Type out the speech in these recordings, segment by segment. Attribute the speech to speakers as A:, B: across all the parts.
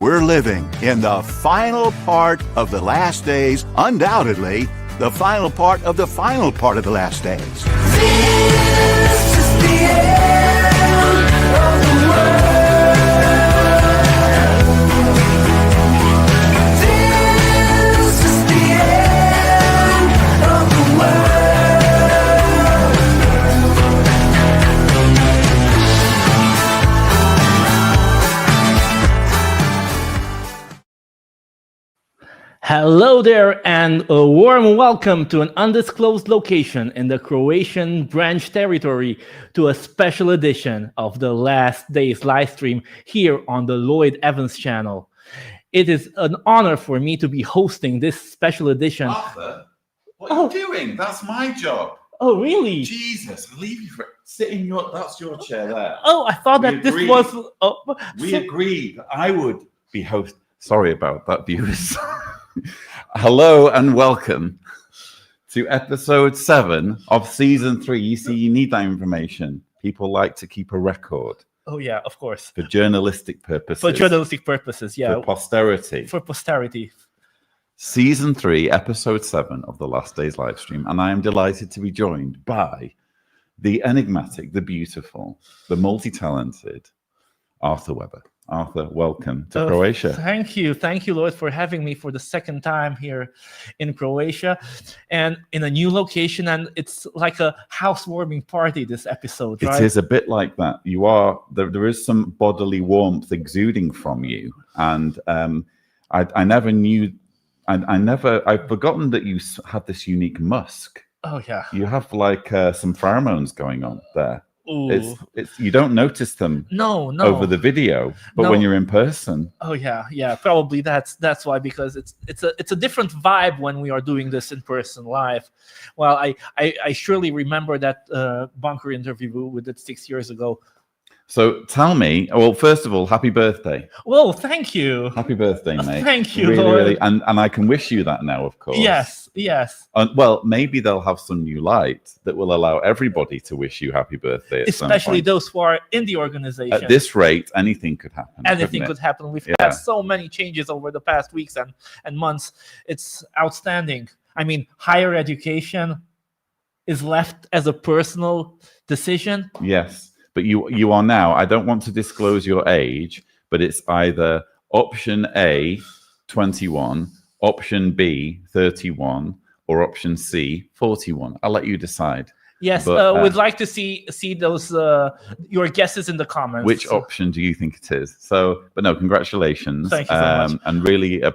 A: We're living in the final part of the last days, undoubtedly, the final part of the final part of the last days.
B: This is the end of the world. This is the end of the world.
C: Hello there, and a warm welcome to an undisclosed location in the Croatian branch territory to a special edition of the Last Days Livestream here on the Lloyd Evans channel. It is an honor for me to be hosting this special edition.
D: Arthur, what are you doing? That's my job.
C: Oh, really?
D: Jesus, I'll leave you for it. Sit in your, that's your chair there.
C: Oh, I thought
D: We
C: that this
D: agreed.
C: was...
D: We agreed that I would be host. Sorry about that, viewers. Hello and welcome to episode 7 of season 3. You see, you need that information. People like to keep a record.
C: Oh, yeah, of course.
D: For journalistic purposes.
C: For journalistic purposes, yeah.
D: For posterity.
C: For posterity.
D: Season 3, episode 7 of the Last Days Livestream. And I am delighted to be joined by the enigmatic, the beautiful, the multi-talented Arthur Webber. Arthur, welcome to Croatia.
C: Thank you, Lloyd, for having me for the second time here in Croatia and in a new location. And it's like a housewarming party, this episode, right?
D: It is a bit like that. You are, there is some bodily warmth exuding from you. And I never knew, I've forgotten that you had this unique musk.
C: Oh, yeah.
D: You have like some pheromones going on there.
C: Ooh.
D: It's you don't notice them over the video, but when you're in person.
C: Oh yeah, probably that's why, because it's a different vibe when we are doing this in person live. Well, I surely remember that bunker interview we did 6 years ago.
D: So tell me, well, first of all, happy birthday.
C: Well, thank you.
D: Happy birthday, mate.
C: Thank you,
D: really,
C: Lord.
D: really, and I can wish you that now, of course.
C: Yes.
D: Well, maybe they'll have some new light that will allow everybody to wish you happy birthday.
C: Especially those who are in the organization.
D: At this rate, anything could happen.
C: Anything could happen. We've had so many changes over the past weeks and months. It's outstanding. I mean, higher education is left as a personal decision.
D: Yes. But you are now, I don't want to disclose your age, but it's either option A, 21, option B, 31, or option C, 41. I'll let you decide.
C: Yes, but, we'd like to see those your guesses in the comments.
D: Which option do you think it is? So, but no, congratulations.
C: Thank you so much.
D: And really a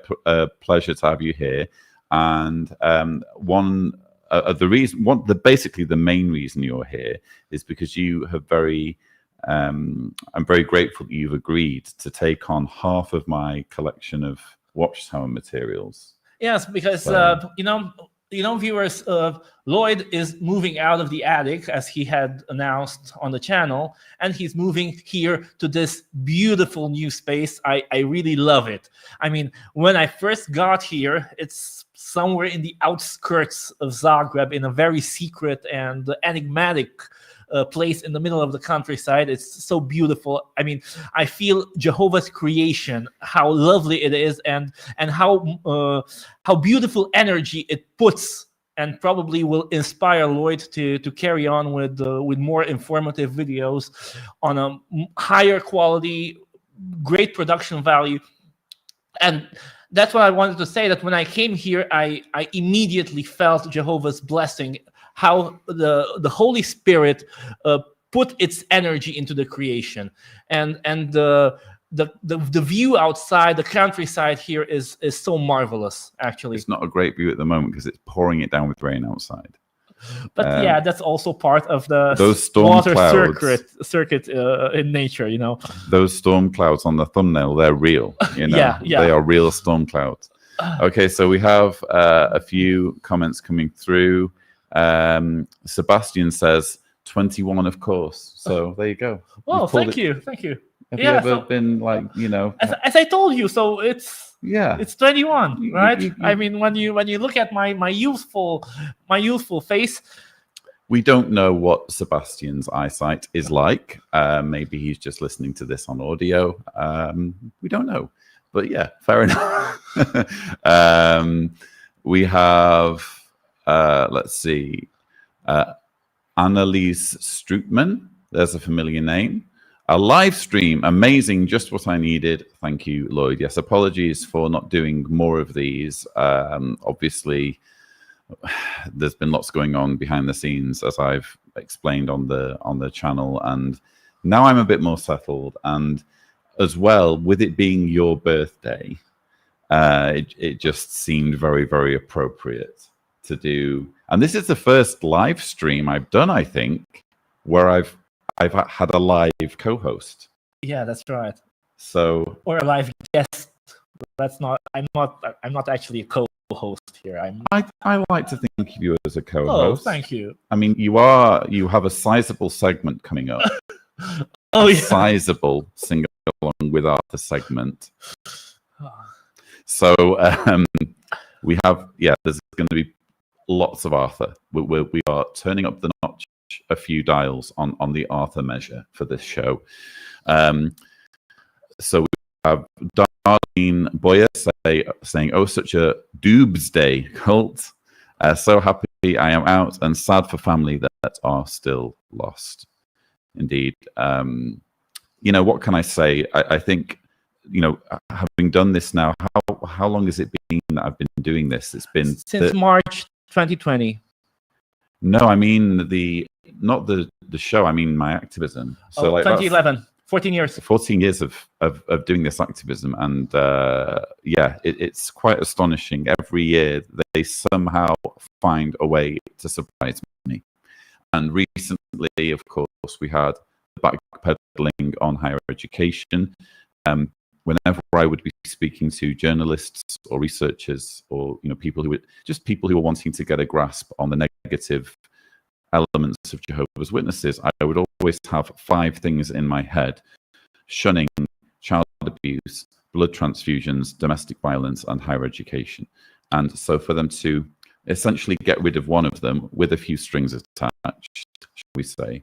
D: pleasure to have you here. And basically the main reason you're here is because you have I'm very grateful that you've agreed to take on half of my collection of Watchtower materials.
C: Yes, because viewers, Lloyd is moving out of the attic, as he had announced on the channel, and he's moving here to this beautiful new space. I really love it. I mean, when I first got here, it's somewhere in the outskirts of Zagreb, in a very secret and enigmatic place in the middle of the countryside. It's so beautiful. I mean, I feel Jehovah's creation, how lovely it is, and how beautiful energy it puts, and probably will inspire Lloyd to carry on with more informative videos on a higher quality, great production value. And that's what I wanted to say, that when I came here, I immediately felt Jehovah's blessing, how the Holy Spirit put its energy into the creation, and the view outside, the countryside here is so marvelous. Actually,
D: it's not a great view at the moment because it's pouring it down with rain outside.
C: But yeah, that's also part of the
D: those storm
C: water
D: clouds.
C: circuit in nature, you know.
D: Those storm clouds on the thumbnail, they're real. You know?
C: Yeah.
D: They are real storm clouds. Okay, so we have a few comments coming through. Sebastian says 21, of course. So there you go.
C: Well, thank you.
D: Have you ever been like, you know?
C: As I told you, so it's 21, right?
D: I
C: mean, when you look at my youthful face.
D: We don't know what Sebastian's eyesight is like. Maybe he's just listening to this on audio. We don't know. But yeah, fair enough. We have, let's see, Annalise Strootman. There's a familiar name. A live stream, amazing, just what I needed. Thank you, Lloyd. Yes, apologies for not doing more of these. Obviously, there's been lots going on behind the scenes, as I've explained on the channel, and now I'm a bit more settled. And as well, with it being your birthday, it just seemed very, very appropriate to do. And this is the first live stream I've done, I think, where I've had a live co-host.
C: Yeah, that's right.
D: So,
C: or a live guest. That's not. I'm not actually a co-host here.
D: I like to think of you as a
C: Oh,
D: co-host.
C: thank you.
D: I mean, you have a sizable segment coming up.
C: Oh, yeah.
D: Sizable sing along with Arthur segment. So we have, there's going to be lots of Arthur. We are turning up the notch a few dials on the Arthur measure for this show. So we have Darlene Boyer saying, "Oh, such a doomsday cult. So happy I am out and sad for family that are still lost." Indeed. What can I say? I think, having done this now, how long has it been that I've been doing this? It's been
C: since March 2020.
D: No, I mean not the show. I mean my activism. So
C: 2011. 14 years.
D: 14 years of doing this activism, and it's quite astonishing. Every year they somehow find a way to surprise me. And recently, of course, we had the backpedaling on higher education. Whenever I would be speaking to journalists or researchers, or people who were wanting to get a grasp on the negative elements of Jehovah's Witnesses, I would always have 5 things in my head: shunning, child abuse, blood transfusions, domestic violence, and higher education. And so for them to essentially get rid of one of them with a few strings attached, shall we say,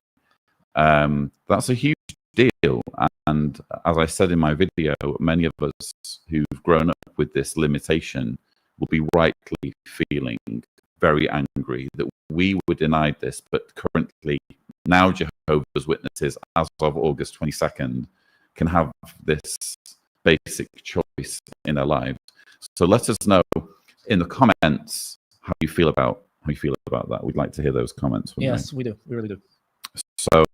D: that's a huge deal. And as I said in my video, many of us who've grown up with this limitation will be rightly feeling very angry that we were denied this, but currently now Jehovah's Witnesses, as of August 22nd, can have this basic choice in their lives. So let us know in the comments how you feel about that. We'd like to hear those comments.
C: Yes, we do. We really do.
D: So,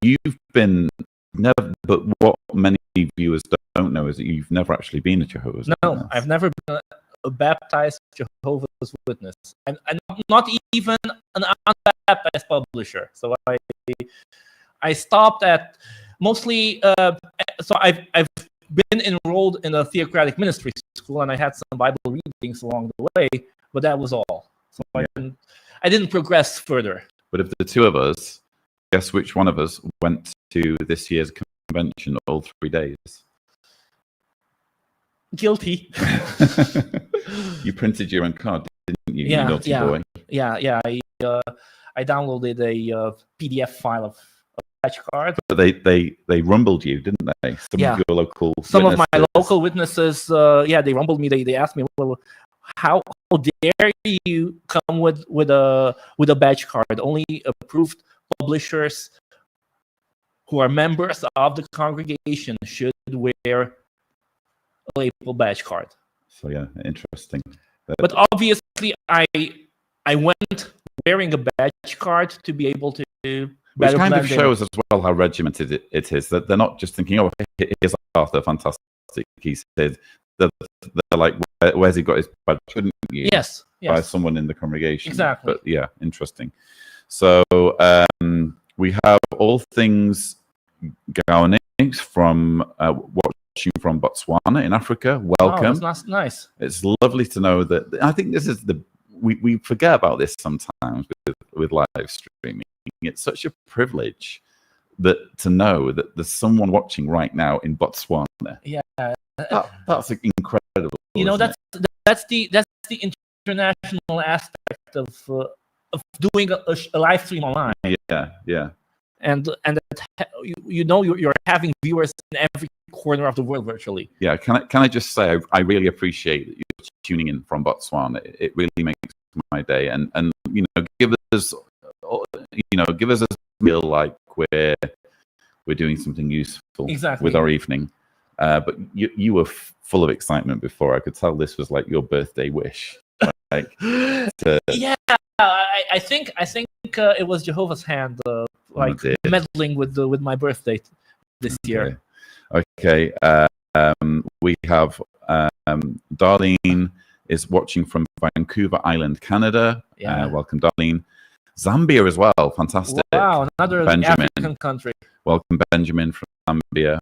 D: you've been never, but what many viewers don't know is that you've never actually been a Jehovah's Witness.
C: No, I've never been a baptized Jehovah's Witness, and not even an unbaptized publisher. So I stopped at mostly. So I've been enrolled in a theocratic ministry school, and I had some Bible readings along the way, but that was all. So I didn't progress further.
D: But of the two of us, guess which one of us went to this year's convention all 3 days?
C: Guilty.
D: You printed your own card, didn't you?
C: Yeah,
D: you naughty boy.
C: Yeah. I downloaded a PDF file of a badge card.
D: But they rumbled you, didn't they? Some
C: of my local witnesses, they rumbled me. They asked me, well, how dare you come with a badge card? Only approved publishers who are members of the congregation should wear a label badge card.
D: So interesting.
C: But obviously, I went wearing a badge card to be able to.
D: Which kind of shows as well how regimented it is. That they're not just thinking, "Oh, here's Arthur, fantastic." He said, "They're like, where's he got his badge? Couldn't you?"
C: Yes.
D: By someone in the congregation.
C: Exactly.
D: But interesting. So we have all things Gaonings from watching from Botswana in Africa. Welcome.
C: Oh, that's nice.
D: It's lovely to know that. I think this is we forget about this sometimes with live streaming. It's such a privilege to know that there's someone watching right now in Botswana.
C: Yeah,
D: that's incredible.
C: That's the international aspect of doing a live stream online.
D: Yeah.
C: and that you're having viewers in every corner of the world virtually.
D: Yeah, can I just say I really appreciate that you're tuning in from Botswana. It really makes my day, and give us a feel like we're doing something useful with our evening. But you were full of excitement before. I could tell this was like your birthday wish.
C: Yeah, I think it was Jehovah's hand, meddling with my birthday this year.
D: Okay. We have Darlene is watching from Vancouver Island, Canada.
C: Yeah.
D: Welcome, Darlene. Zambia as well. Fantastic.
C: Wow, another
D: Benjamin.
C: African country.
D: Welcome, Benjamin from Zambia.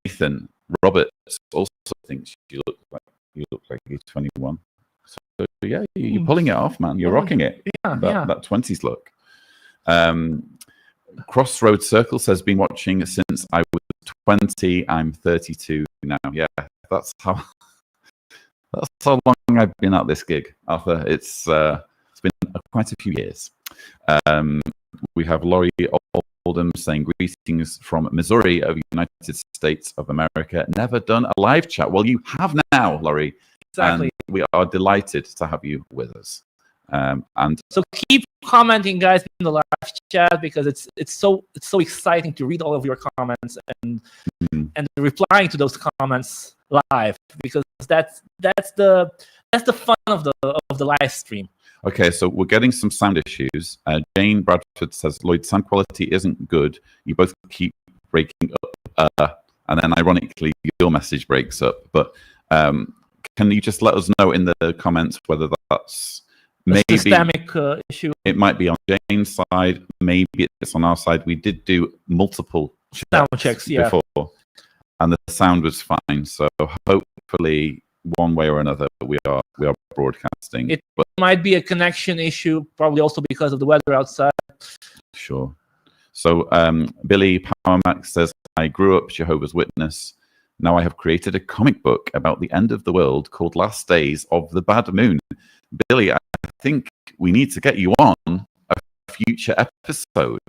D: Nathan Roberts also thinks you look like you're 21. So yeah, you're pulling it off, man. You're rocking it.
C: Yeah,
D: that 20s look. Crossroad Circle says, been watching since I was 20. I'm 32 now. Yeah, that's how long I've been at this gig, Arthur. It's been quite a few years. We have Laurie Oldham saying, greetings from Missouri of United States of America. Never done a live chat. Well, you have now, Laurie.
C: Exactly.
D: And we are delighted to have you with us. And
C: so keep commenting, guys, in the live chat, because it's so exciting to read all of your comments and replying to those comments live, because that's the fun of the live stream. Okay,
D: so we're getting some sound issues. Jane Bradford says, Lloyd, sound quality isn't good. You both keep breaking up, and then ironically your message breaks up. But can you just let us know in the comments whether that's maybe a
C: systemic issue?
D: It might be on Jane's side, maybe it's on our side. We did do multiple
C: sound checks
D: before, and the sound was fine. So hopefully, one way or another, we are broadcasting.
C: It might be a connection issue, probably also because of the weather outside.
D: Sure. So Billy Powermax says, I grew up Jehovah's Witness. Now I have created a comic book about the end of the world called Last Days of the Bad Moon. Billy, I think we need to get you on a future episode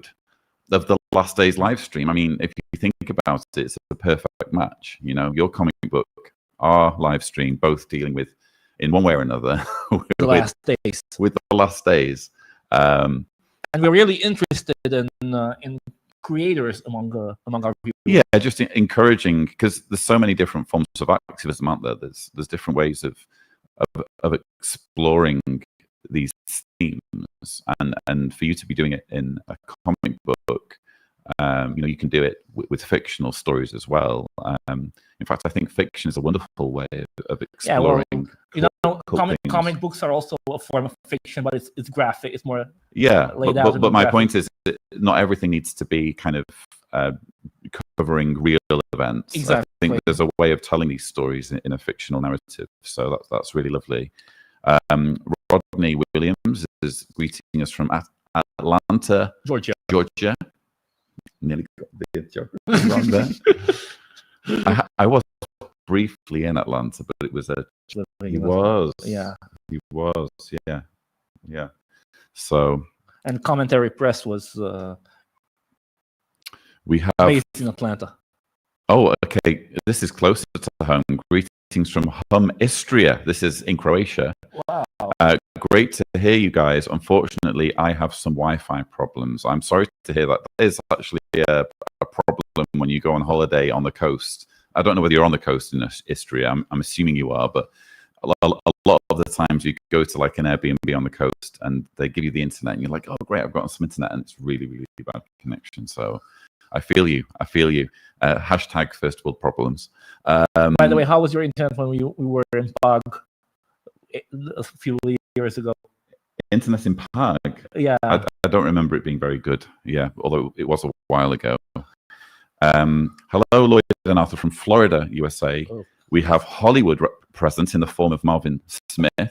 D: of the Last Days live stream. I mean, if you think about it, it's a perfect match. You know, your comic book, our live stream, both dealing with, in one way or another,
C: the last days.
D: With the last days.
C: And we're really interested in creators among our viewers.
D: Yeah, just encouraging, because there's so many different forms of activism out there. There's different ways of exploring these themes, and for you to be doing it in a comic book, you can do it with fictional stories as well. In fact, I think fiction is a wonderful way of exploring.
C: Comic books are also a form of fiction, but it's graphic. It's more
D: but my point is that not everything needs to be kind of covering real events.
C: Exactly.
D: I think there's a way of telling these stories in a fictional narrative. So that's really lovely. Rodney Williams is greeting us from Atlanta, Georgia. Nearly got the geography wrong there. I was briefly in Atlanta, but it was he was. So,
C: and Commentary Press was
D: we have
C: based in Atlanta.
D: Oh, okay. This is closer to home. Greetings from Istria. This is in Croatia.
C: Wow.
D: Great to hear you guys. Unfortunately, I have some Wi-Fi problems. I'm sorry to hear that. That is actually a problem when you go on holiday on the coast. I don't know whether you're on the coast in Istria. I'm assuming you are, but a lot of the times you go to like an Airbnb on the coast and they give you the internet and you're like, oh, great, I've got some internet, and it's really, really bad connection. So I feel you. Hashtag first world problems.
C: By the way, how was your internet when we were in Pog a few years ago?
D: Internet in Pog?
C: Yeah.
D: I don't remember it being very good. Yeah, although it was a while ago. Hello, Lloyd and Arthur from Florida, USA. Oh. We have Hollywood present in the form of Marvin Smith.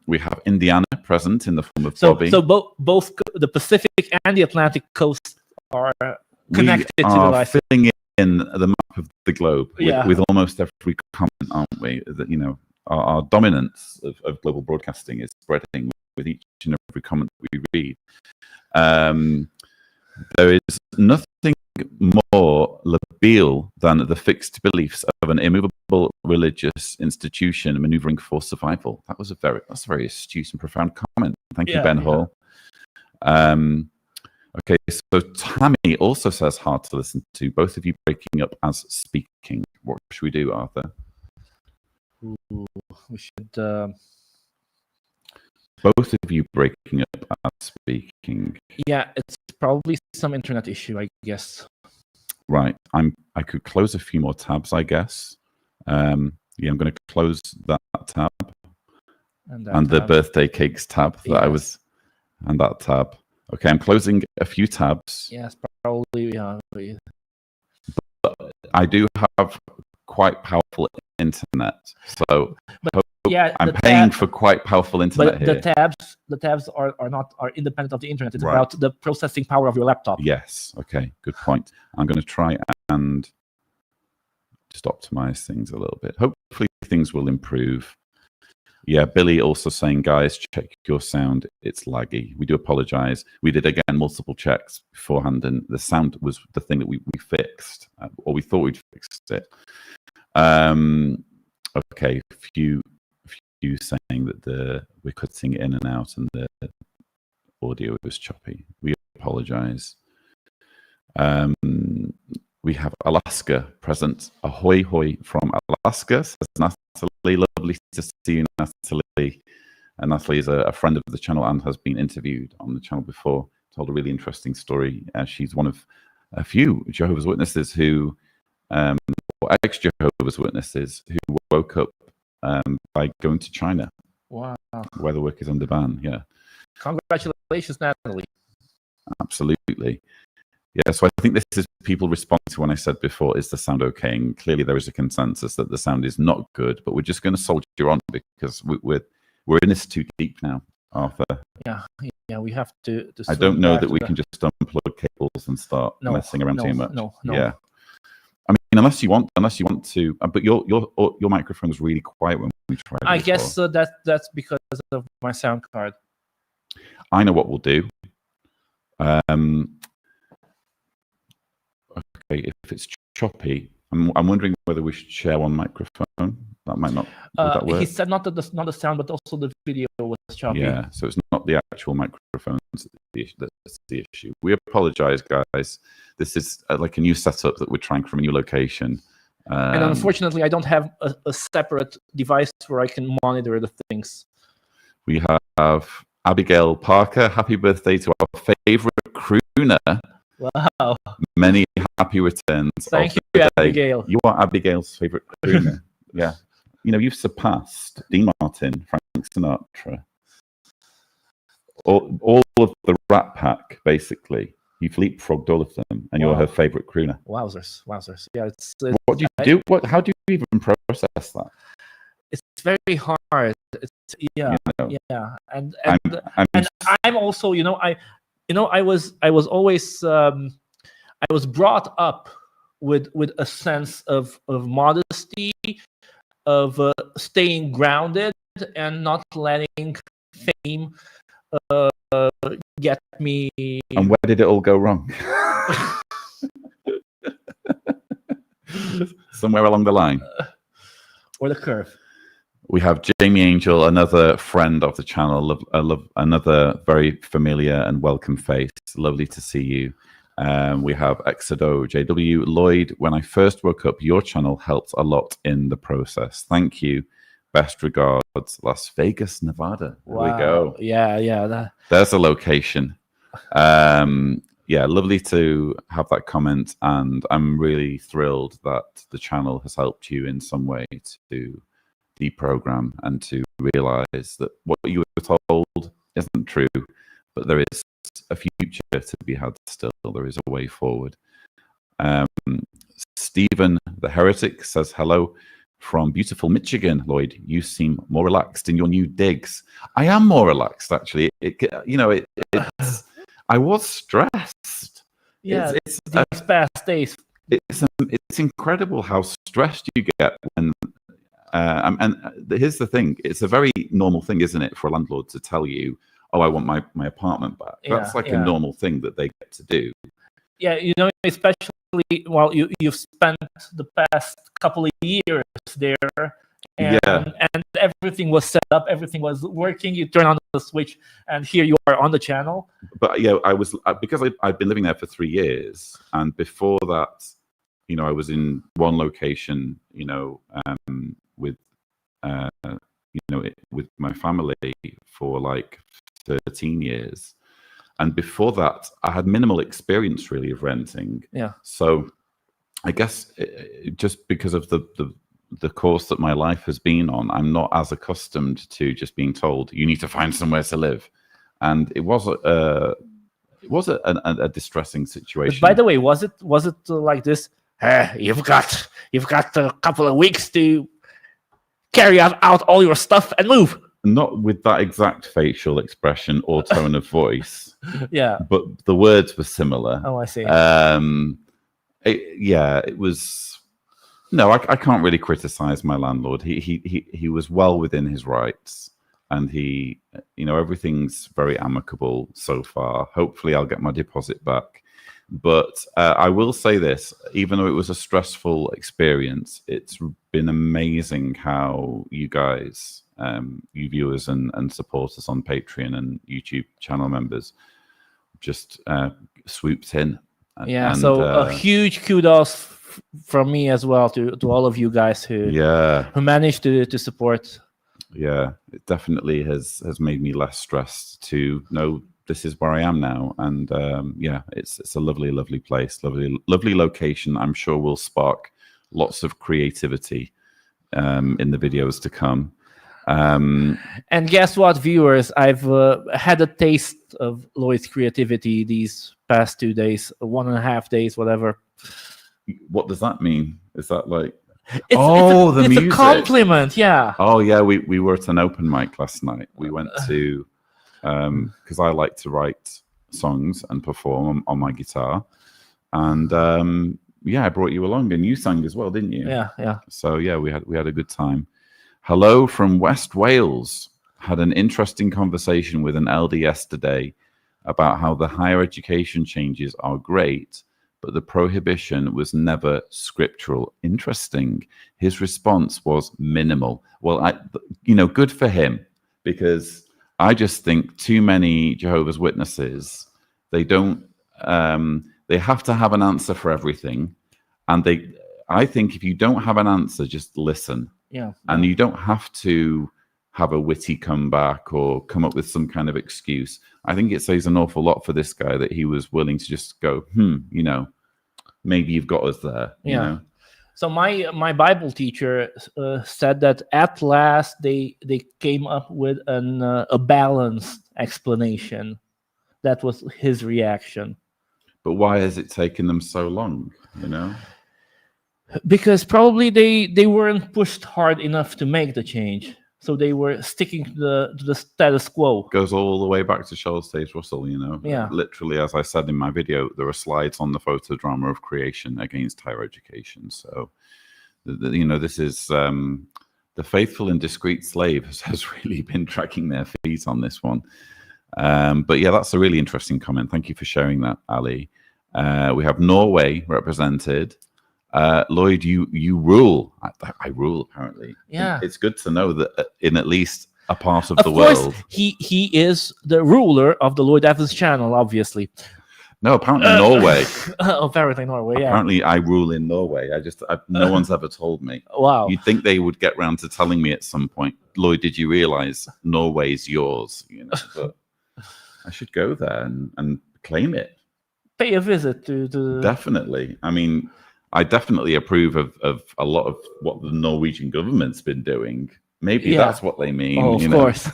D: We have Indiana present in the form of Bobby.
C: So both the Pacific and the Atlantic coast are connected to the live.
D: Filling in the map of the globe with almost every comment, aren't we? That our dominance of global broadcasting is spreading with each and every comment we read. There is nothing more labile than the fixed beliefs of an immovable religious institution maneuvering for survival. That's a very astute and profound comment. Thank you, Ben Hall. Okay, so Tammy also says hard to listen to. Both of you breaking up as speaking. What should we do, Arthur?
C: Ooh, we should.
D: Both of you breaking up as speaking.
C: Yeah, it's probably some internet issue, I guess.
D: Right. I could close a few more tabs, I guess. Yeah, I'm going to close that tab and the birthday cakes tab that I was, and that tab. Okay, I'm closing a few tabs.
C: Yes, probably. Yeah.
D: But I do have quite powerful internet, so
C: yeah,
D: I'm paying for quite powerful internet
C: here. The tabs are independent of the internet. It's about the processing power of your laptop.
D: Yes. Okay. Good point. I'm going to try and just optimize things a little bit. Hopefully things will improve. Yeah, Billy also saying, guys, check your sound. It's laggy. We do apologize. We did, again, multiple checks beforehand, and the sound was the thing that we fixed, or we thought we'd fixed it. Okay, few saying that we're cutting in and out and the audio was choppy. We apologize. We have Alaska present. Ahoy hoy from Alaska, says Natalie. Lovely to see you, Natalie. And Natalie is a friend of the channel and has been interviewed on the channel before. Told a really interesting story. She's one of a few Jehovah's Witnesses who, or ex-Jehovah's Witnesses, who woke up by going to China.
C: Wow.
D: Where the work is under ban, yeah.
C: Congratulations, Natalie.
D: Absolutely. Yeah, so I think this is people responding to when I said before, is the sound okay? And clearly there is a consensus that the sound is not good, but we're just going to soldier on because we're in this too deep now, Arthur.
C: Yeah, we have to
D: I don't know that we can just unplug cables and start messing around too much.
C: No.
D: Yeah. I mean, unless you want to, but your microphone was really quiet when we tried.
C: I guess that's because of my sound card.
D: I know what we'll do. Okay, if it's choppy, I'm wondering whether we should share one microphone. That might not. Would that work?
C: He said not the sound, but also the video was choppy.
D: Yeah, so it's not the actual microphones that's the issue. We apologize, guys. This is like a new setup that we're trying from a new location.
C: And unfortunately, I don't have a separate device where I can monitor the things.
D: We have Abigail Parker. Happy birthday to our favorite crooner.
C: Wow.
D: Many happy returns.
C: Thank you, Abigail.
D: You are Abigail's favorite crooner. Yeah. You know, you've surpassed Dean Martin, Frank Sinatra. All of the Rat Pack, basically. You've leapfrogged all of them, and you're her favorite crooner.
C: Wowzers. Yeah, it's
D: what do you do? How do you even process that?
C: It's very hard. It's yeah. And I'm also, I was always I was brought up with a sense of modesty, of staying grounded and not letting fame get me.
D: And where did it all go wrong? Somewhere along the line.
C: Or the curve.
D: We have Jamie Angel, another friend of the channel, another very familiar and welcome face. Lovely to see you. We have Exodo JW. Lloyd, when I first woke up, your channel helped a lot in the process. Thank you. Best regards, Las Vegas, Nevada. There we go.
C: Yeah.
D: There's a location. Yeah, lovely to have that comment. And I'm really thrilled that the channel has helped you in some way to deprogram and to realize that what you were told isn't true, but there is a future to be had still. There is a way forward. Stephen the Heretic says hello from beautiful Michigan. Lloyd, you seem more relaxed in your new digs. I am more relaxed, actually. I was stressed.
C: Yeah, it's these past days.
D: It's incredible how stressed you get when. And here's the thing: it's a very normal thing, isn't it, for a landlord to tell you, oh, I want my apartment back. That's like a normal thing that they get to do.
C: Yeah, especially while you've spent the past couple of years there, and everything was set up, everything was working. You turn on the switch, and here you are on the channel.
D: But I was because I've been living there for 3 years, and before that, I was in one location, with with my family for like 13 years. And before that, I had minimal experience really of renting.
C: Yeah.
D: So I guess just because of the course that my life has been on, I'm not as accustomed to just being told you need to find somewhere to live. And it was a distressing situation.
C: But by the way, was it like this? You've got a couple of weeks to carry out all your stuff and move.
D: Not with that exact facial expression or tone of voice.
C: Yeah.
D: But the words were similar.
C: Oh, I see.
D: It was. No, I can't really criticize my landlord. He was well within his rights, and everything's very amicable so far. Hopefully, I'll get my deposit back. But I will say this: even though it was a stressful experience, it's been amazing how you guys, you viewers and supporters on Patreon and YouTube channel members, just swooped in.
C: So a huge kudos from me as well to all of you guys who managed to support.
D: Yeah, it definitely has made me less stressed to know this is where I am now, and it's a lovely place, lovely location. I'm sure will spark lots of creativity in the videos to come.
C: And guess what, viewers? I've had a taste of Lloyd's creativity these past 2 days, 1.5 days, whatever.
D: What does that mean? Is that like?
C: The music.
D: It's
C: a compliment, yeah.
D: Oh yeah, we were at an open mic last night. We went to because I like to write songs and perform on my guitar, and I brought you along, and you sang as well, didn't you?
C: Yeah.
D: So yeah, we had a good time. Hello from West Wales. Had an interesting conversation with an elder yesterday about how the higher education changes are great, but the prohibition was never scriptural. Interesting. His response was minimal. Well, good for him, because I just think too many Jehovah's Witnesses, they don't, they have to have an answer for everything. And I think if you don't have an answer, just listen.
C: Yeah.
D: And you don't have to have a witty comeback or come up with some kind of excuse. I think it says an awful lot for this guy that he was willing to just go, maybe you've got us there.
C: Yeah.
D: You know?
C: So my Bible teacher said that at last they came up with a balanced explanation. That was his reaction.
D: But why has it taken them so long?
C: Because probably they weren't pushed hard enough to make the change. So they were sticking to the status quo.
D: Goes all the way back to Charles Taze Russell,
C: Yeah.
D: Literally, as I said in my video, there are slides on the photodrama of creation against higher education. So, this is the faithful and discreet slave has really been dragging their feet on this one. But yeah, that's a really interesting comment. Thank you for sharing that, Ali. We have Norway represented. Lloyd, you rule. I rule, apparently.
C: Yeah.
D: It's good to know that in at least a part of the
C: course,
D: world.
C: He is the ruler of the Lloyd Evans channel, obviously.
D: No, apparently Norway.
C: Apparently Norway, yeah.
D: Apparently I rule in Norway. No one's ever told me.
C: Wow.
D: You'd think they would get round to telling me at some point, Lloyd, did you realize Norway's yours? But I should go there and claim it.
C: Pay a visit to
D: Definitely. I mean, I definitely approve of a lot of what the Norwegian government's been doing. Maybe that's what they mean.
C: Oh, of course.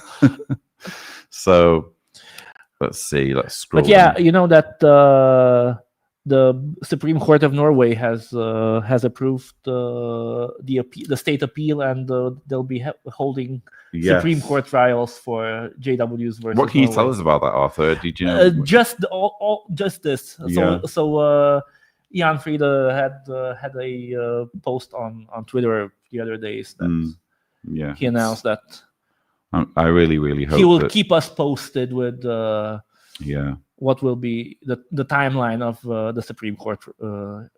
D: So let's see. Let's scroll.
C: But yeah, that the Supreme Court of Norway has approved the state appeal, and they'll be holding Supreme Court trials for JWs versus.
D: What can you
C: Norway.
D: tell us about that, Arthur? Did you know?
C: Just this.
D: Yeah.
C: So Jan Friede had a post on Twitter the other days that he announced that
D: I really, really hope
C: he will
D: that,
C: keep us posted with
D: yeah.
C: what will be the timeline of the Supreme Court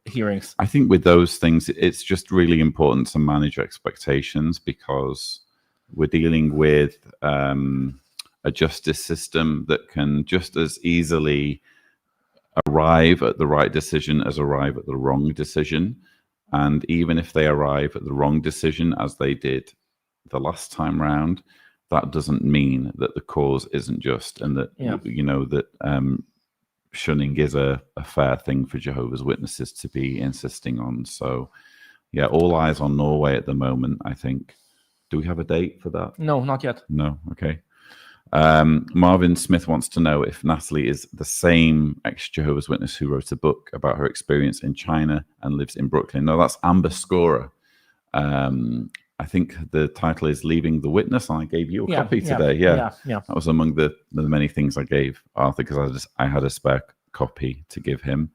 C: hearings.
D: I think with those things, it's just really important to manage expectations because we're dealing with a justice system that can just as easily arrive at the right decision as arrive at the wrong decision. And even if they arrive at the wrong decision, as they did the last time round, that doesn't mean that the cause isn't just, and that that shunning is a fair thing for Jehovah's Witnesses to be insisting on. So, yeah, all eyes on Norway at the moment, I think. Do we have a date for that?
C: No, not yet.
D: No, okay. Marvin Smith wants to know if Natalie is the same ex-Jehovah's Witness who wrote a book about her experience in China and lives in Brooklyn. No, that's Amber Scorer. I think the title is Leaving the Witness, and I gave you a copy today. Yeah. That was among the many things I gave Arthur because I had a spare copy to give him.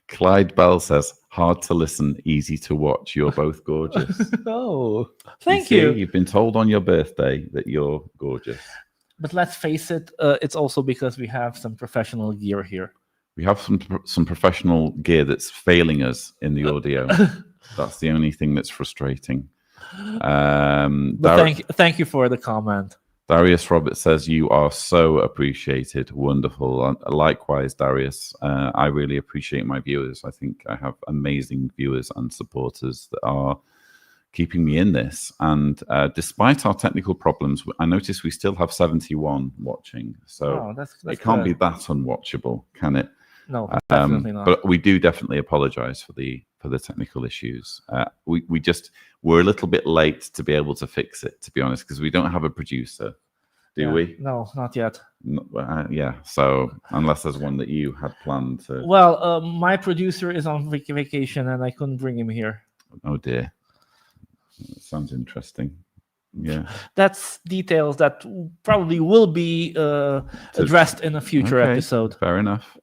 D: Clyde Bell says, hard to listen, easy to watch. You're both gorgeous.
C: Oh, thank
D: you.
C: you.
D: You've been told on your birthday that you're gorgeous.
C: But let's face it, it's also because we have some professional gear here.
D: We have some professional gear that's failing us in the audio. That's the only thing that's frustrating.
C: But thank you for the comment.
D: Darius Roberts says, you are so appreciated. Wonderful. Likewise, Darius. I really appreciate my viewers. I think I have amazing viewers and supporters that are keeping me in this. And despite our technical problems, I notice we still have 71 watching. So
C: that's
D: it can't be that unwatchable, can it?
C: No, definitely not.
D: But we do definitely apologize for the technical issues. We're a little bit late to be able to fix it, to be honest, because we don't have a producer, do we?
C: No, not yet.
D: Yeah. So unless there's one that you had planned to.
C: Well, my producer is on vacation, and I couldn't bring him here.
D: Oh dear. That sounds interesting. Yeah.
C: That's details that probably will be addressed in a future episode.
D: Fair enough.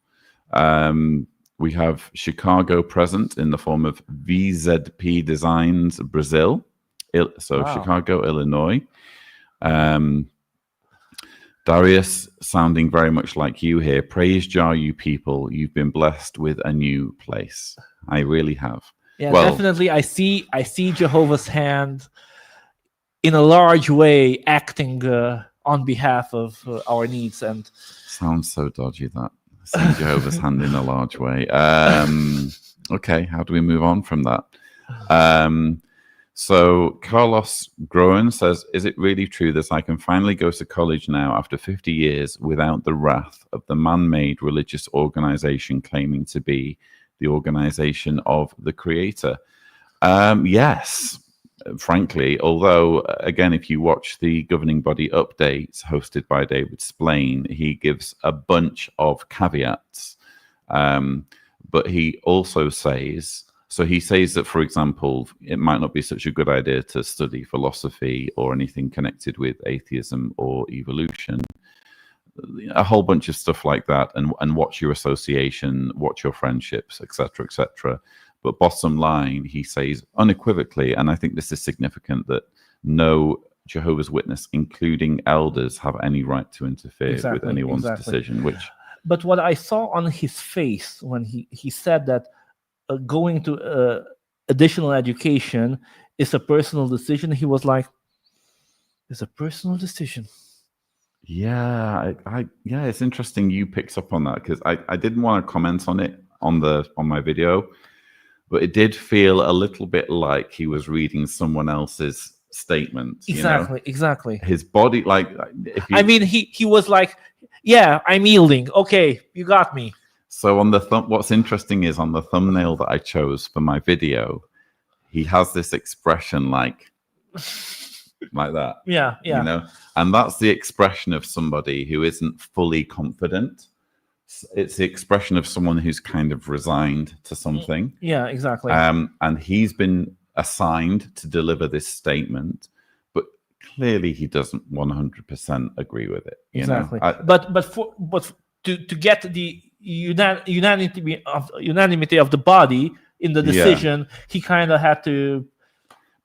D: We have Chicago present in the form of VZP Designs Brazil. Chicago, Illinois. Darius, sounding very much like you here. Praise Jar, you people. You've been blessed with a new place. I really have.
C: Yeah, definitely. I see Jehovah's hand in a large way acting on behalf of our needs. And
D: sounds so dodgy, that. Seeing Jehovah's hand in a large way. Okay, how do we move on from that? So Carlos Groen says, is it really true that I can finally go to college now after 50 years without the wrath of the man-made religious organization claiming to be the organization of the Creator? Yes. Frankly, although, again, if you watch the governing body updates hosted by David Splain, he gives a bunch of caveats. But he also says, he says that, for example, it might not be such a good idea to study philosophy or anything connected with atheism or evolution. A whole bunch of stuff like that, and watch your association, watch your friendships, etc., etc. But bottom line, he says unequivocally, and I think this is significant, that no Jehovah's Witness, including elders, have any right to interfere with anyone's decision.
C: But what I saw on his face when he said that going to additional education is a personal decision, he was like, it's a personal decision.
D: Yeah, it's interesting you picked up on that, because I didn't want to comment on it on my video. But it did feel a little bit like he was reading someone else's statement.
C: Exactly.
D: His body,
C: he was like, yeah, I'm yielding. Okay, you got me.
D: So on what's interesting is on the thumbnail that I chose for my video, he has this expression like that.
C: Yeah.
D: And that's the expression of somebody who isn't fully confident. It's the expression of someone who's kind of resigned to something.
C: Yeah, exactly.
D: And he's been assigned to deliver this statement, but clearly he doesn't 100% agree with it.
C: Exactly. But to get the unanimity of the body in the decision, he kind of had to.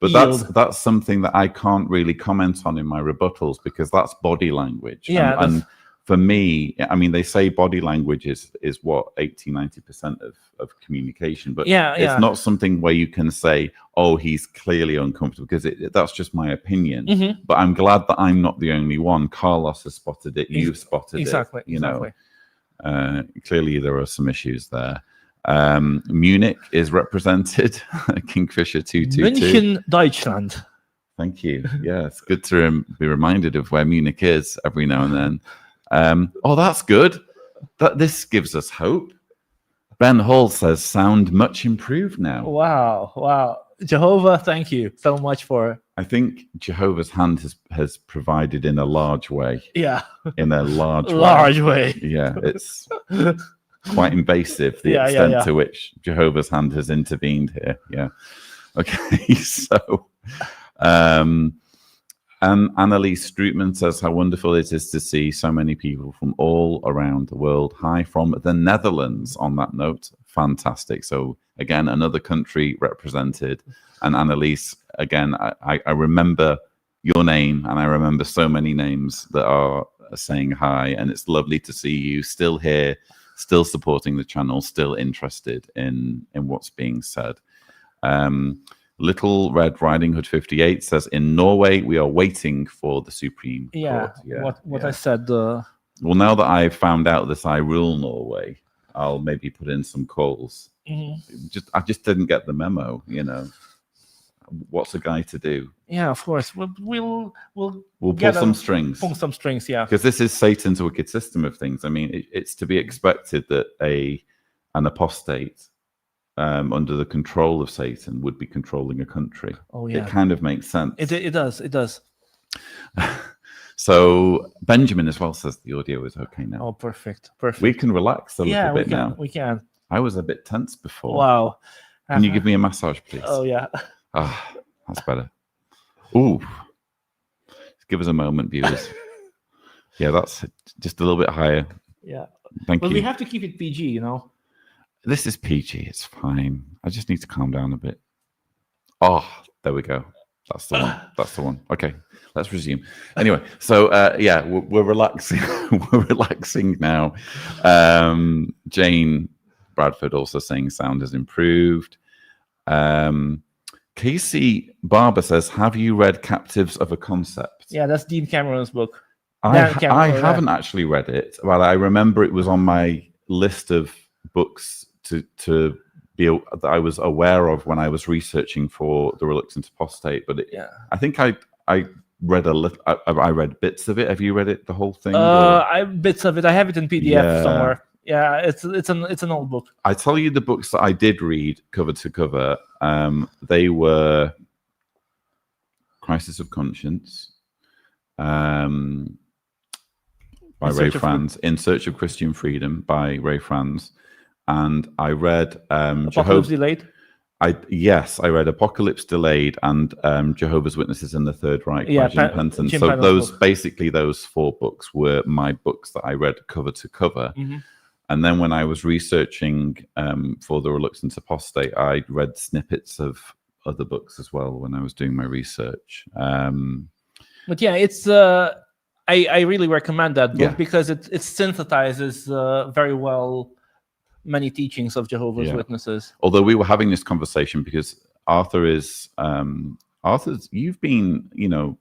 D: But
C: yield.
D: that's something that I can't really comment on in my rebuttals because that's body language.
C: Yeah,
D: And for me, I mean, they say body language is what 80-90% of communication, but it's not something where you can say, oh, he's clearly uncomfortable, because that's just my opinion.
C: Mm-hmm.
D: But I'm glad that I'm not the only one. Carlos has spotted it. You've spotted it. You know, clearly there are some issues there. Munich is represented. Kingfisher 222.
C: München, Deutschland.
D: Thank you. Yeah, it's good to be reminded of where Munich is every now and then. Oh, that's good. This gives us hope. Ben Hall says, sound much improved now.
C: Wow. Jehovah, thank you so much for...
D: I think Jehovah's hand has provided in a large way.
C: Yeah.
D: In a large
C: way.
D: Yeah, it's quite invasive, the extent to which Jehovah's hand has intervened here. Yeah. Okay, so... And Annalise Strootman says how wonderful it is to see so many people from all around the world. Hi from the Netherlands on that note. Fantastic. So again, another country represented. And Annalise, again, I remember your name, and I remember so many names that are saying hi. And it's lovely to see you still here, still supporting the channel, still interested in what's being said. Little Red Riding Hood 58 says, in Norway, we are waiting for the Supreme Court. Yeah, what
C: I said.
D: Well, now that I've found out that I rule Norway, I'll maybe put in some calls.
C: Mm-hmm.
D: I just didn't get the memo, you know. What's a guy to do?
C: Yeah, of course. We'll
D: pull some strings.
C: Pull some strings, yeah.
D: Because this is Satan's wicked system of things. I mean, it's to be expected that an apostate under the control of Satan would be controlling a country.
C: Oh, yeah.
D: It kind of makes sense.
C: It does.
D: So Benjamin as well says the audio is okay now.
C: Oh, perfect.
D: We can relax a little bit now.
C: We can.
D: I was a bit tense before.
C: Wow.
D: Can you give me a massage, please?
C: Oh, yeah.
D: Ah, that's better. Ooh. Give us a moment, viewers. Yeah, that's just a little bit higher.
C: Yeah.
D: Thank you.
C: But we have to keep it PG, you know.
D: This is PG. It's fine. I just need to calm down a bit. Oh, there we go. That's the one. That's the one. Okay, let's resume. Anyway, so yeah, we're relaxing. We're relaxing now. Jane Bradford also saying sound has improved. Casey Barber says, have you read Captives of a Concept?
C: Yeah, that's Dean Cameron's book.
D: I haven't actually read it, but I remember it was on my list of books to be that I was aware of when I was researching for The Reluctant Apostate. But I think I read a little. I read bits of it. Have you read it, the whole thing?
C: Bits of it. I have it in PDF somewhere. Yeah, it's an old book.
D: I tell you, the books that I did read cover to cover, they were Crisis of Conscience, by Ray Franz, In Search of Christian Freedom by Ray Franz. And I read
C: Apocalypse Delayed.
D: I read Apocalypse Delayed and Jehovah's Witnesses in the Third Reich by Jim Penton. So those 4 books were my books that I read cover to cover.
C: Mm-hmm.
D: And then when I was researching for The Reluctant Apostate, I read snippets of other books as well when I was doing my research.
C: But yeah, it's I really recommend that book because it synthesizes very well many teachings of Jehovah's Witnesses. Although
D: we were having this conversation because Arthur's you've been, you know,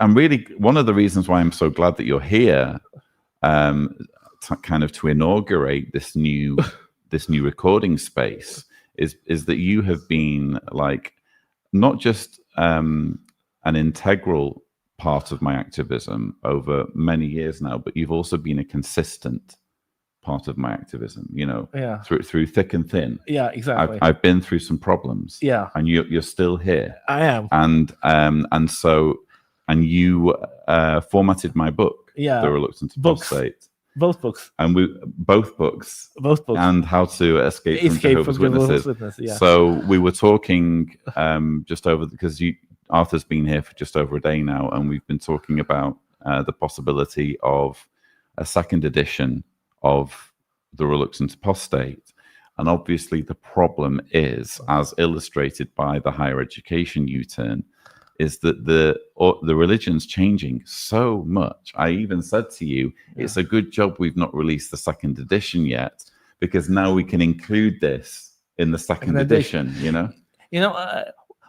D: I'm really, one of the reasons why I'm so glad that you're here, kind of to inaugurate this new recording space is that you have been like not just an integral part of my activism over many years now, but you've also been a consistent part of my activism, you know, through thick and thin.
C: Yeah, exactly.
D: I've been through some problems.
C: Yeah.
D: And you're still here.
C: I am.
D: And so you formatted my book,
C: The
D: Reluctant Apostate.
C: Both books.
D: And both books. And How to Escape from Jehovah's Witnesses.
C: Yeah.
D: So we were talking just over, because Arthur's been here for just over a day now, and we've been talking about the possibility of a second edition of The Reluctant Apostate. And obviously the problem is, as illustrated by the higher education U-turn, is that the religion's changing so much. I even said to you, it's a good job we've not released the second edition yet, because now we can include this in the second edition, you know?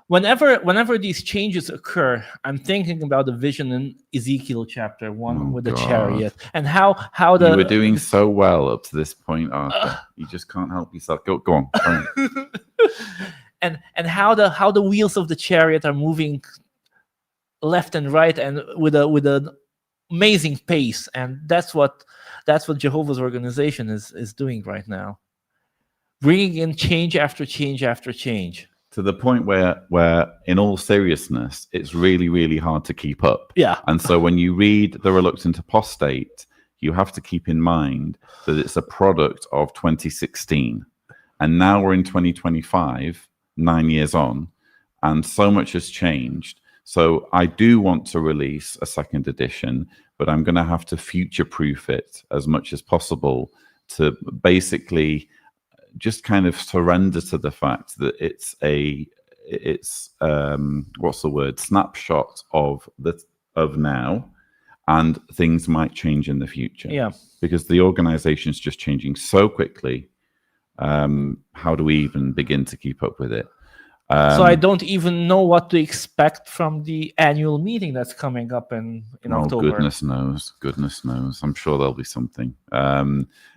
C: Whenever these changes occur, I'm thinking about the vision in Ezekiel chapter 1 with the chariot, and how the...
D: You were doing so well up to this point, Arthur. You just can't help yourself. Go on.
C: and how the wheels of the chariot are moving left and right, and with an amazing pace, and that's what Jehovah's organization is doing right now, bringing in change after change after change.
D: To the point where, in all seriousness, it's really, really hard to keep up.
C: Yeah.
D: And so when you read The Reluctant Apostate, you have to keep in mind that it's a product of 2016. And now we're in 2025, 9 years on, and so much has changed. So I do want to release a second edition, but I'm going to have to future-proof it as much as possible to basically just kind of surrender to the fact that it's snapshot of now, and things might change in the future.
C: Yeah,
D: because the organization's just changing so quickly. How do we even begin to keep up with it?
C: So I don't even know what to expect from the annual meeting that's coming up in October.
D: Goodness knows. I'm sure there'll be something.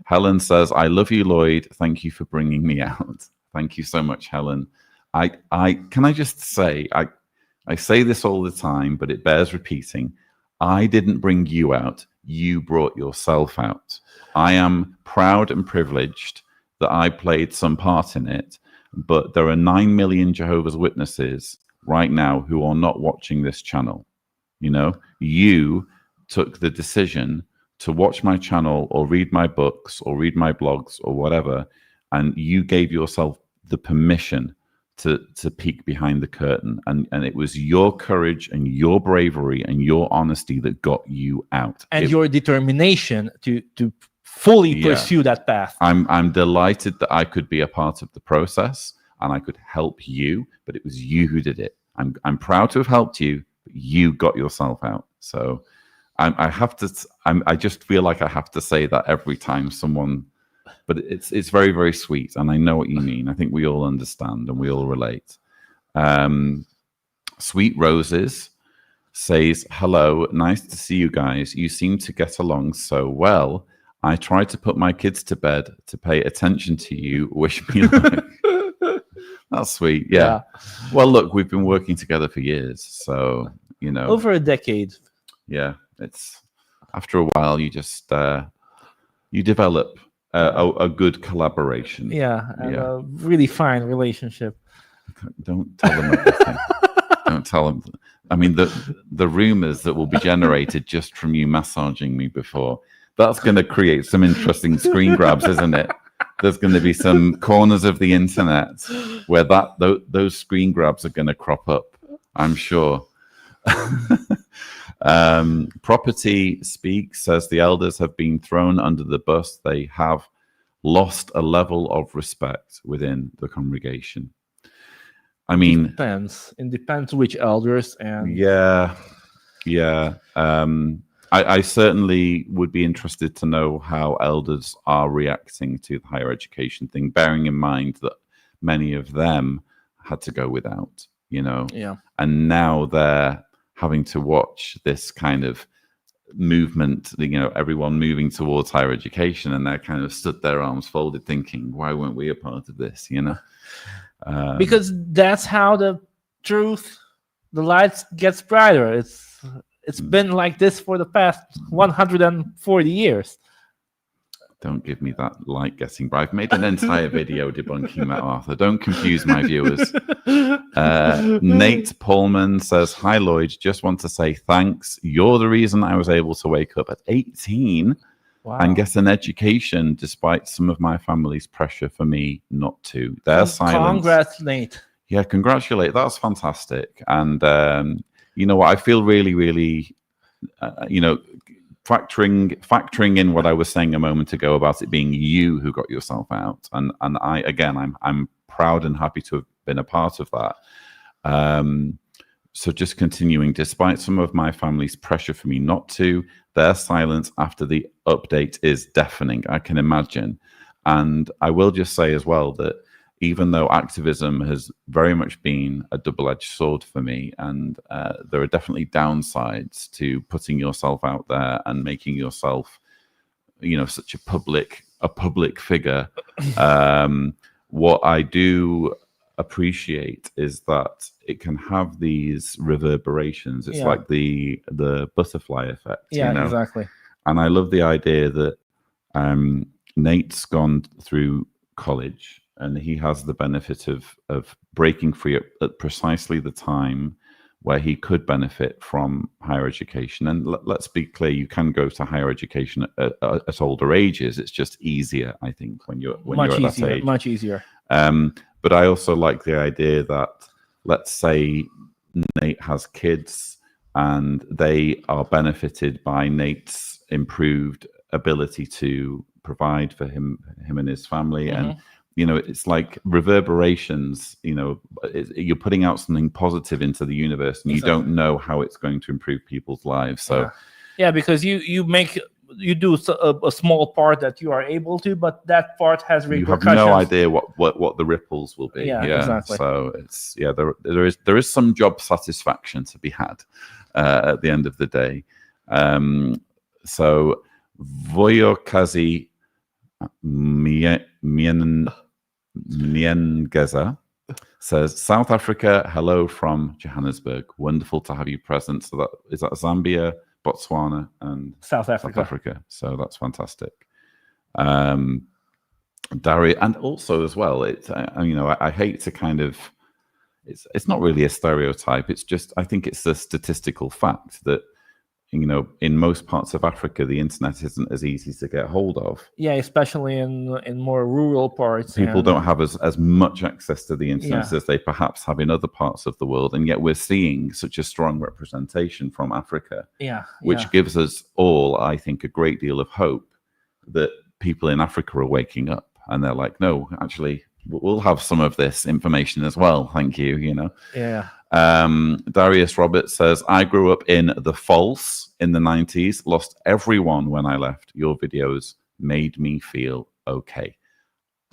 D: Helen says, I love you, Lloyd. Thank you for bringing me out. Thank you so much, Helen. Can I just say, I say this all the time, but it bears repeating. I didn't bring you out. You brought yourself out. I am proud and privileged that I played some part in it. But there are 9 million Jehovah's Witnesses right now who are not watching this channel. You know, you took the decision to watch my channel or read my books or read my blogs or whatever, and you gave yourself the permission to peek behind the curtain. And it was your courage and your bravery and your honesty that got you out.
C: And your determination to fully pursue that path.
D: I'm delighted that I could be a part of the process and I could help you, but it was you who did it. I'm proud to have helped you, but you got yourself out. So I just feel like I have to say that every time someone, but it's very, very sweet, and I know what you mean. I think we all understand and we all relate. Sweet Roses says, hello, nice to see you guys. You seem to get along so well. I tried to put my kids to bed to pay attention to you. Wish me luck. That's sweet. Yeah. Well, look, we've been working together for years, so
C: over a decade.
D: Yeah, it's after a while you just you develop a good collaboration.
C: Yeah, and a really fine relationship.
D: Don't tell them everything. Don't tell them. I mean, the rumors that will be generated just from you massaging me before. That's going to create some interesting screen grabs, isn't it? There's going to be some corners of the internet where those screen grabs are going to crop up, I'm sure. Property Speaks says the elders have been thrown under the bus. They have lost a level of respect within the congregation. I mean,
C: it depends which elders and
D: yeah. I certainly would be interested to know how elders are reacting to the higher education thing, bearing in mind that many of them had to go without, and now they're having to watch this kind of movement, everyone moving towards higher education, and they're kind of stood their arms folded thinking, why weren't we a part of this,
C: because that's how the light gets brighter. It's been like this for the past 140 years.
D: Don't give me that light getting bright. I've made an entire video debunking that, Arthur. Don't confuse my viewers. Nate Pullman says, hi, Lloyd. Just want to say thanks. You're the reason I was able to wake up at 18 and get an education despite some of my family's pressure for me not to. There's silence.
C: Congrats, Nate.
D: Yeah, congratulate. That's fantastic. And you know what? I feel really, really, factoring in what I was saying a moment ago about it being you who got yourself out, and I'm proud and happy to have been a part of that. So just continuing, despite some of my family's pressure for me not to, their silence after the update is deafening, I can imagine. And I will just say as well that even though activism has very much been a double-edged sword for me, and there are definitely downsides to putting yourself out there and making yourself, such a public figure. What I do appreciate is that it can have these reverberations. It's like the butterfly effect.
C: Exactly.
D: And I love the idea that Nate's gone through college and he has the benefit of breaking free at precisely the time where he could benefit from higher education. And let's be clear, you can go to higher education at older ages. It's just easier, I think, when you're at that age.
C: Much easier.
D: But I also like the idea that, let's say Nate has kids and they are benefited by Nate's improved ability to provide for him and his family. And it's like reverberations. You're putting out something positive into the universe, and you don't know how it's going to improve people's lives. So
C: because you do a small part that you are able to, but that part has repercussions.
D: You have no idea what the ripples will be.
C: Exactly.
D: So it's there is some job satisfaction to be had at the end of the day. So Voyokazi Miengeza says, South Africa, hello from Johannesburg. Wonderful to have you present. So is that Zambia, Botswana, and
C: South Africa.
D: So that's fantastic. Daria, and also as well, I hate to kind of, it's not really a stereotype. It's just, I think it's a statistical fact that, in most parts of Africa, the internet isn't as easy to get hold of.
C: Yeah, especially in more rural parts.
D: People don't have as much access to the internet as they perhaps have in other parts of the world. And yet we're seeing such a strong representation from Africa, which gives us all, I think, a great deal of hope that people in Africa are waking up. And they're like, no, actually, we'll have some of this information as well. Thank you, Darius Roberts says, I grew up in the false in the 90s, lost everyone when I left. Your videos made me feel okay.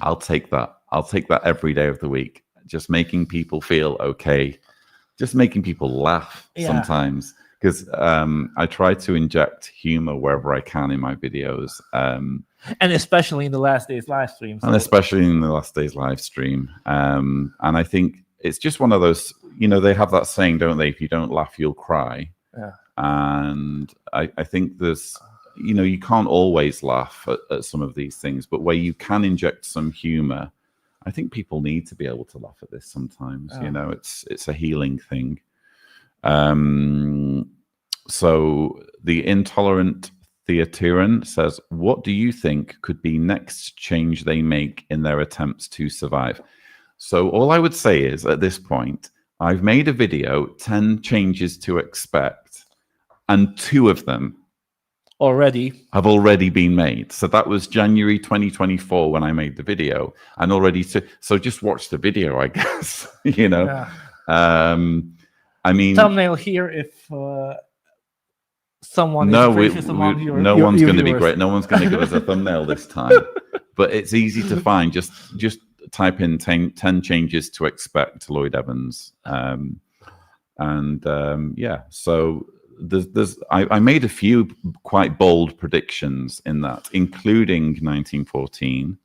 D: I'll take that. I'll take that every day of the week. Just making people feel okay. Just making people laugh sometimes. Because I try to inject humor wherever I can in my videos. And
C: especially in the Last Days Livestream.
D: And especially in the Last Days Livestream. And I think it's just one of those, they have that saying, don't they? If you don't laugh, you'll cry.
C: Yeah.
D: And I think there's, you can't always laugh at some of these things, but where you can inject some humor, I think people need to be able to laugh at this sometimes. It's a healing thing. So the intolerant Theatiran says, what do you think could be next change they make in their attempts to survive? So all I would say is, at this point, I've made a video, 10 changes to expect, and 2 of them have already been made. So that was January 2024 when I made the video, and already so just watch the video, I guess. I mean,
C: thumbnail here if someone
D: no
C: is among your
D: no one's going to be
C: viewers.
D: great. No one's going to give us a thumbnail this time, but it's easy to find. Just type in 10 changes to expect Lloyd Evans. So I made a few quite bold predictions in that, including 1914,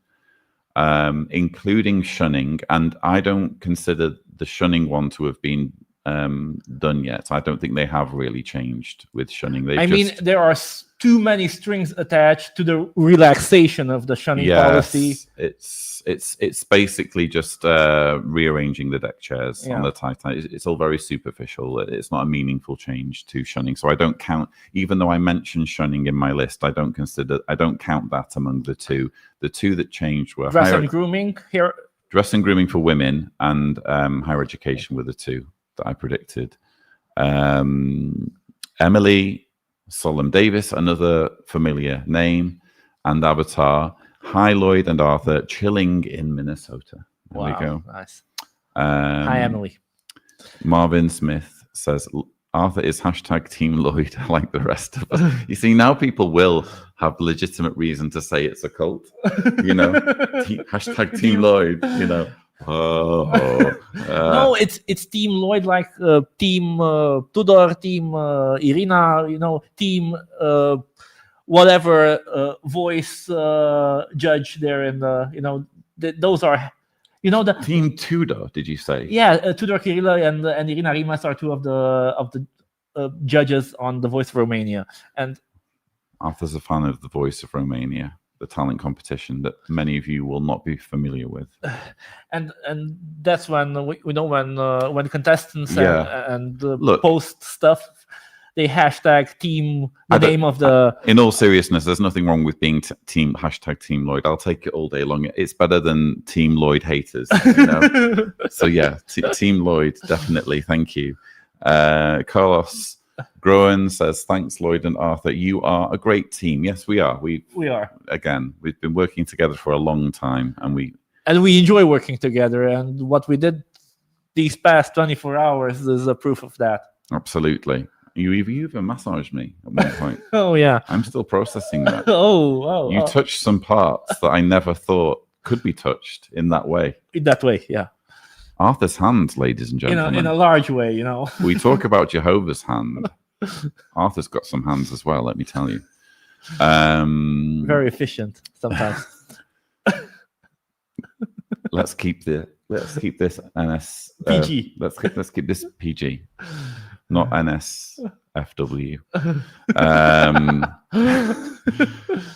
D: including shunning, and I don't consider the shunning one to have been done yet. I don't think they have really changed with shunning.
C: There are too many strings attached to the relaxation of the shunning policy.
D: It's basically just rearranging the deck chairs on the Titan. It's all very superficial. It's not a meaningful change to shunning. So I don't count, even though I mentioned shunning in my list, I don't count that among the 2. The 2 that changed were
C: dress and grooming here.
D: Dress and grooming for women and higher education were the 2 that I predicted. Emily Solemn Davis, another familiar name, and Avatar. Hi, Lloyd and Arthur, chilling in Minnesota. There we go.
C: Nice. Hi, Emily.
D: Marvin Smith says, Arthur is hashtag Team Lloyd like the rest of us. You see, now people will have legitimate reason to say it's a cult. You know, hashtag Team Lloyd, you know.
C: No, it's Team Lloyd, like Team Tudor, Team Irina, you know, Team whatever voice judge there in the, you know, those are, you know, the
D: Team Tudor, did you say?
C: Yeah, Tudor Kirilla and Irina Rimas are two of the judges on The Voice of Romania, and
D: Arthur's a fan of The Voice of Romania, the talent competition that many of you will not be familiar with.
C: And that's when we know when contestants and post stuff, they hashtag team the name of the.
D: In all seriousness, there's nothing wrong with being hashtag Team Lloyd. I'll take it all day long. It's better than Team Lloyd haters. You know? So yeah, Team Lloyd, definitely. Thank you. Carlos Groen says, thanks, Lloyd and Arthur. You are a great team. Yes, we are. We
C: are.
D: Again, we've been working together for a long time, and we
C: enjoy working together. And what we did these past 24 hours is a proof of that.
D: Absolutely. You even massaged me at one point.
C: Oh, yeah.
D: I'm still processing that.
C: You
D: touched some parts that I never thought could be touched in that way.
C: In that way, yeah.
D: Arthur's hand, ladies and gentlemen.
C: In a large way, you know.
D: We talk about Jehovah's hand. Arthur's got some hands as well, let me tell you.
C: Very efficient sometimes.
D: Let's keep this NS
C: PG.
D: Let's keep this PG, not NSFW.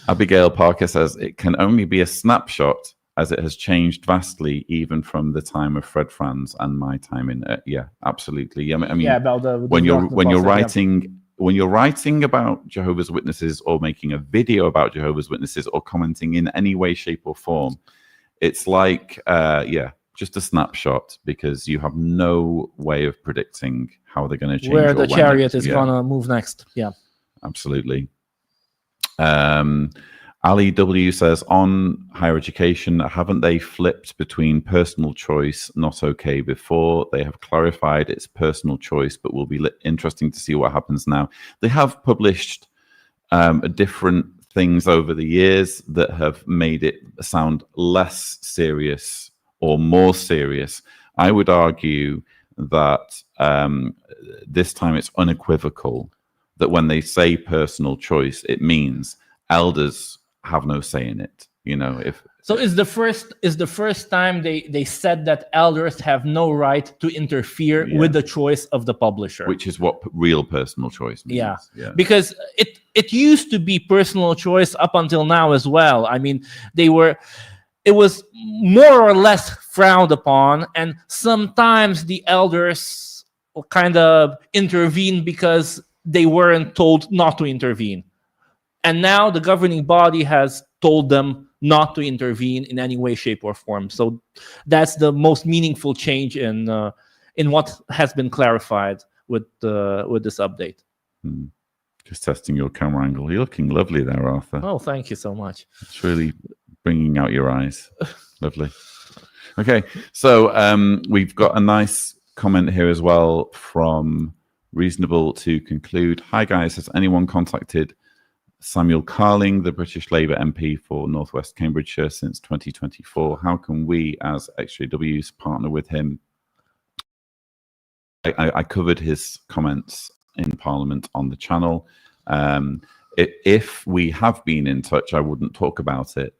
D: Abigail Parker says it can only be a snapshot, as it has changed vastly, even from the time of Fred Franz and my time in. Yeah, absolutely. I mean,
C: about
D: when you're writing about Jehovah's Witnesses, or making a video about Jehovah's Witnesses, or commenting in any way, shape, or form, it's like just a snapshot, because you have no way of predicting how they're going to change,
C: where the chariot is going to move next. Yeah,
D: absolutely. Ali W says, on higher education, haven't they flipped between personal choice, not okay before? They have clarified it's personal choice, but will be interesting to see what happens now. They have published different things over the years that have made it sound less serious or more serious. I would argue that this time it's unequivocal that when they say personal choice, it means elders have no say in it. You know,
C: is the first time they said that elders have no right to interfere with the choice of the publisher,
D: which is what real personal choice means.
C: Yeah. Because it used to be personal choice up until now as well. I mean, it was more or less frowned upon, and sometimes the elders kind of intervene because they weren't told not to intervene. And now the governing body has told them not to intervene in any way, shape, or form. So that's the most meaningful change in what has been clarified with this update.
D: Just testing your camera angle. You're looking lovely there, Arthur.
C: Oh, thank you so much.
D: It's really bringing out your eyes. Lovely. Okay, so we've got a nice comment here as well from Reasonable to Conclude. Hi guys, has anyone contacted Samuel Carling, the British Labour MP for North West Cambridgeshire since 2024? How can we as XJWs partner with him? I covered his comments in Parliament on the channel. If we have been in touch, I wouldn't talk about it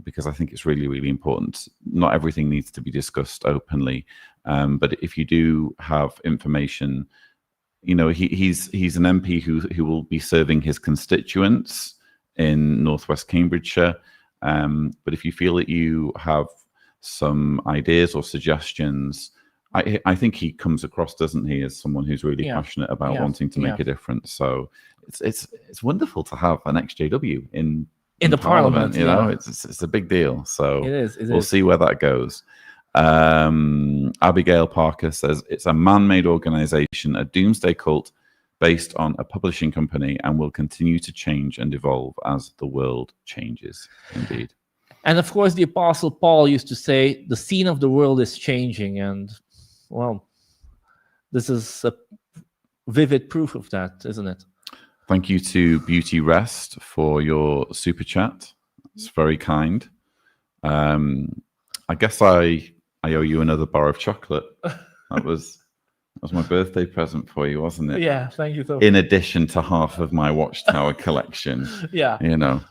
D: because I think it's really, really important. Not everything needs to be discussed openly, but if you do have information, you know, he's an MP who will be serving his constituents in Northwest Cambridgeshire. But if you feel that you have some ideas or suggestions, I think he comes across, doesn't he, as someone who's really passionate about wanting to make a difference. So it's wonderful to have an XJW in the Parliament. You know, it's a big deal. So we'll see where that goes. Abigail Parker says it's a man-made organization, a doomsday cult based on a publishing company and will continue to change and evolve as the world changes. Indeed.
C: And of course, the Apostle Paul used to say, the scene of the world is changing. And, well, this is a vivid proof of that, isn't it?
D: Thank you to Beauty Rest for your super chat. It's very kind. I guess I owe you another bar of chocolate. That was my birthday present for you, wasn't it?
C: Yeah, thank you so much.
D: In addition to half of my Watchtower collection.
C: Yeah.
D: You know.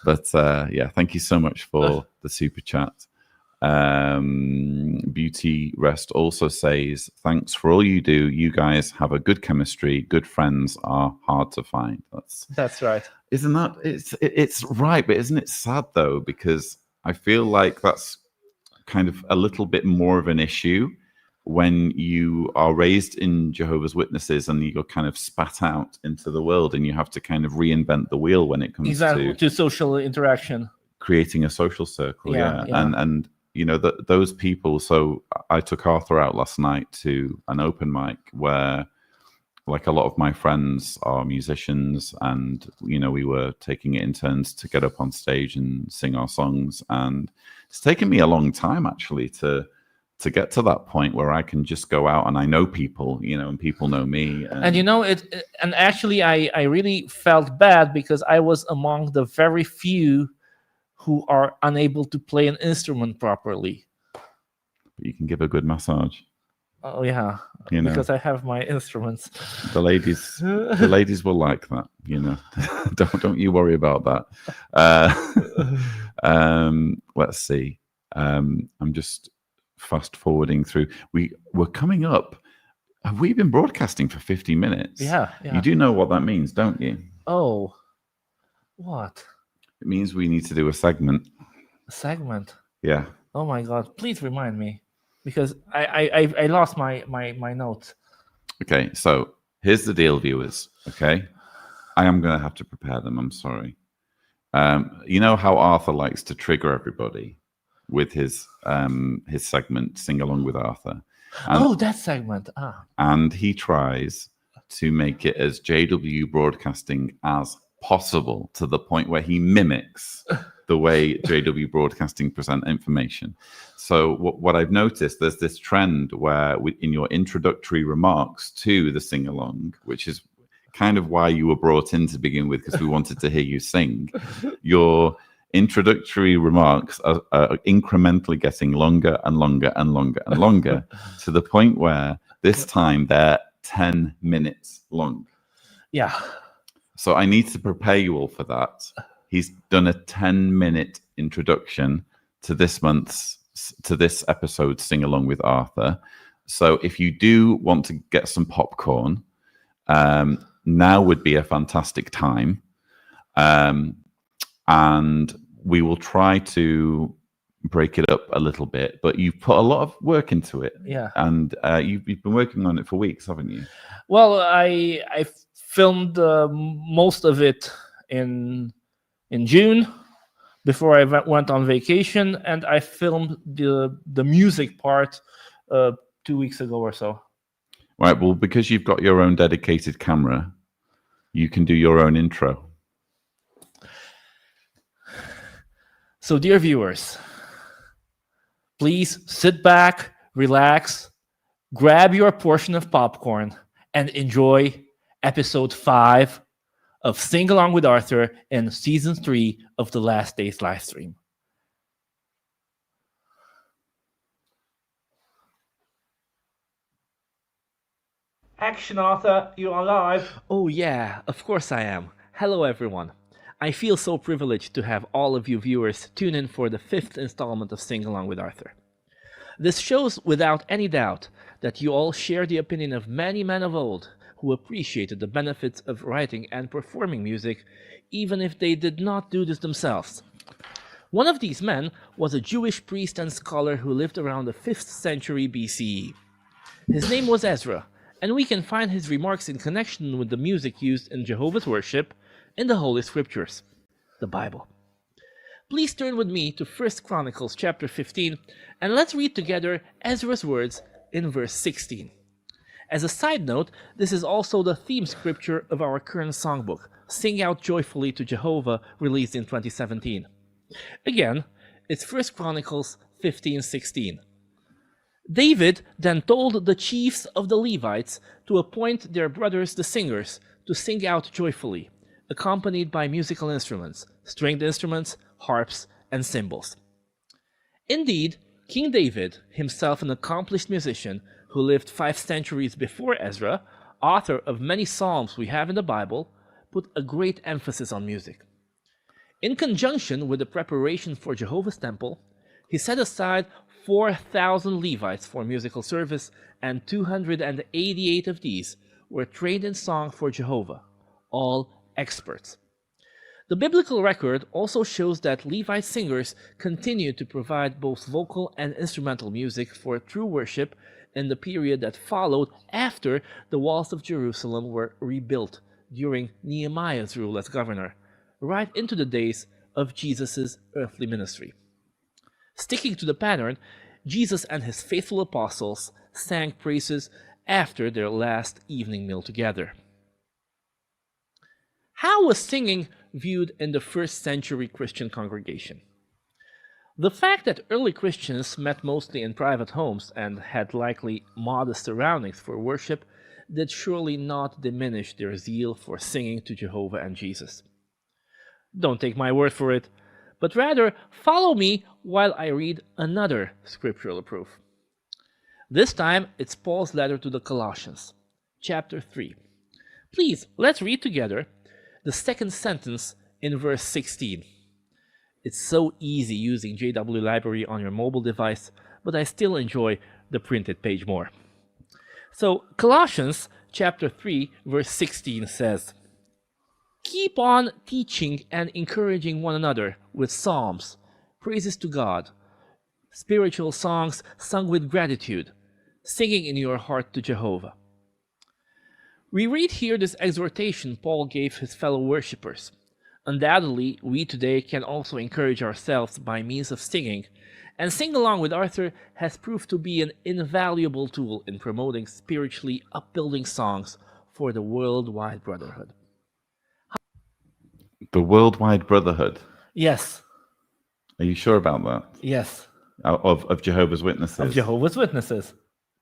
D: But yeah, thank you so much for the super chat. Beauty Rest also says, thanks for all you do. You guys have a good chemistry. Good friends are hard to find.
C: That's right.
D: Isn't that it's right, but isn't it sad though? Because I feel like that's kind of a little bit more of an issue when you are raised in Jehovah's Witnesses and you're kind of spat out into the world and you have to kind of reinvent the wheel when it comes
C: to social interaction,
D: creating a social circle. Yeah. And you know, those people. So I took Arthur out last night to an open mic where, like, a lot of my friends are musicians, and you know, we were taking it in turns to get up on stage and sing our songs. And it's taken me a long time actually to get to that point where I can just go out and I know people, you know, and people know me.
C: And you know, and actually I really felt bad because I was among the very few who are unable to play an instrument properly.
D: But you can give a good massage.
C: Oh yeah,
D: you know,
C: because I have my instruments.
D: The ladies will like that, you know. don't you worry about that. Let's see. I'm just fast forwarding through. We're coming up. Have we been broadcasting for 50 minutes?
C: Yeah.
D: You do know what that means, don't you?
C: Oh, what?
D: It means we need to do a segment.
C: A segment?
D: Yeah.
C: Oh my God! Please remind me, because I lost my notes.
D: Okay, so here's the deal, viewers. Okay, I am going to have to prepare them. I'm sorry. You know how Arthur likes to trigger everybody with his segment, Sing Along with Arthur.
C: And, that segment.
D: And he tries to make it as JW Broadcasting as possible, to the point where he mimics the way JW Broadcasting present information. So what I've noticed, there's this trend where in your introductory remarks to the sing-along, which is kind of why you were brought in to begin with, because we wanted to hear you sing, your introductory remarks are incrementally getting longer and longer and longer and longer to the point where this time they're 10 minutes long.
C: Yeah.
D: So I need to prepare you all for that. He's done a 10-minute introduction to this episode, Sing Along with Arthur. So if you do want to get some popcorn, now would be a fantastic time. And we will try to break it up a little bit, but you've put a lot of work into it.
C: Yeah.
D: And you've been working on it for weeks, haven't you?
C: Well, I filmed most of it in June before I went on vacation, and I filmed the music part 2 weeks ago or so.
D: Right. Well, because you've got your own dedicated camera, you can do your own intro.
C: So, dear viewers, please sit back, relax, grab your portion of popcorn, and enjoy episode 5 of Sing Along with Arthur in season 3 of the Last Days Livestream. Action, Arthur, you are live. Oh yeah, of course I am. Hello everyone. I feel so privileged to have all of you viewers tune in for the 5th installment of Sing Along with Arthur. This shows without any doubt that you all share the opinion of many men of old who appreciated the benefits of writing and performing music, even if they did not do this themselves. One of these men was a Jewish priest and scholar who lived around the 5th century BCE. His name was Ezra, and we can find his remarks in connection with the music used in Jehovah's worship in the Holy Scriptures, the Bible. Please turn with me to 1 Chronicles chapter 15, and let's read together Ezra's words in verse 16. As a side note, this is also the theme scripture of our current songbook, Sing Out Joyfully to Jehovah, released in 2017. Again, it's 1 Chronicles 15:16. David then told the chiefs of the Levites to appoint their brothers the singers to sing out joyfully, accompanied by musical instruments, stringed instruments, harps, and cymbals. Indeed, King David, himself an accomplished musician who lived 5 centuries before Ezra, author of many psalms we have in the Bible, put a great emphasis on music. In conjunction with the preparation for Jehovah's temple, he set aside 4,000 Levites for musical service, and 288 of these were trained in song for Jehovah, all experts. The biblical record also shows that Levite singers continued to provide both vocal and instrumental music for true worship in the period that followed after the walls of Jerusalem were rebuilt during Nehemiah's rule as governor, right into the days of Jesus' earthly ministry. Sticking to the pattern, Jesus and his faithful apostles sang praises after their last evening meal together. How was singing viewed in the first century Christian congregation? The fact that early Christians met mostly in private homes and had likely modest surroundings for worship did surely not diminish their zeal for singing to Jehovah and Jesus. Don't take my word for it, but rather follow me while I read another scriptural proof. This time it's Paul's letter to the Colossians, chapter 3. Please, let's read together the second sentence in verse 16. It's so easy using JW Library on your mobile device, but I still enjoy the printed page more. So Colossians chapter 3 verse 16 says, "Keep on teaching and encouraging one another with psalms, praises to God, spiritual songs sung with gratitude, singing in your heart to Jehovah." We read here this exhortation Paul gave his fellow worshippers. Undoubtedly, we today can also encourage ourselves by means of singing, and Sing Along with Arthur has proved to be an invaluable tool in promoting spiritually upbuilding songs for the worldwide brotherhood.
D: The worldwide brotherhood.
C: Yes,
D: Are you sure about that?
C: yes,
D: Of Jehovah's Witnesses.
C: of Jehovah's Witnesses.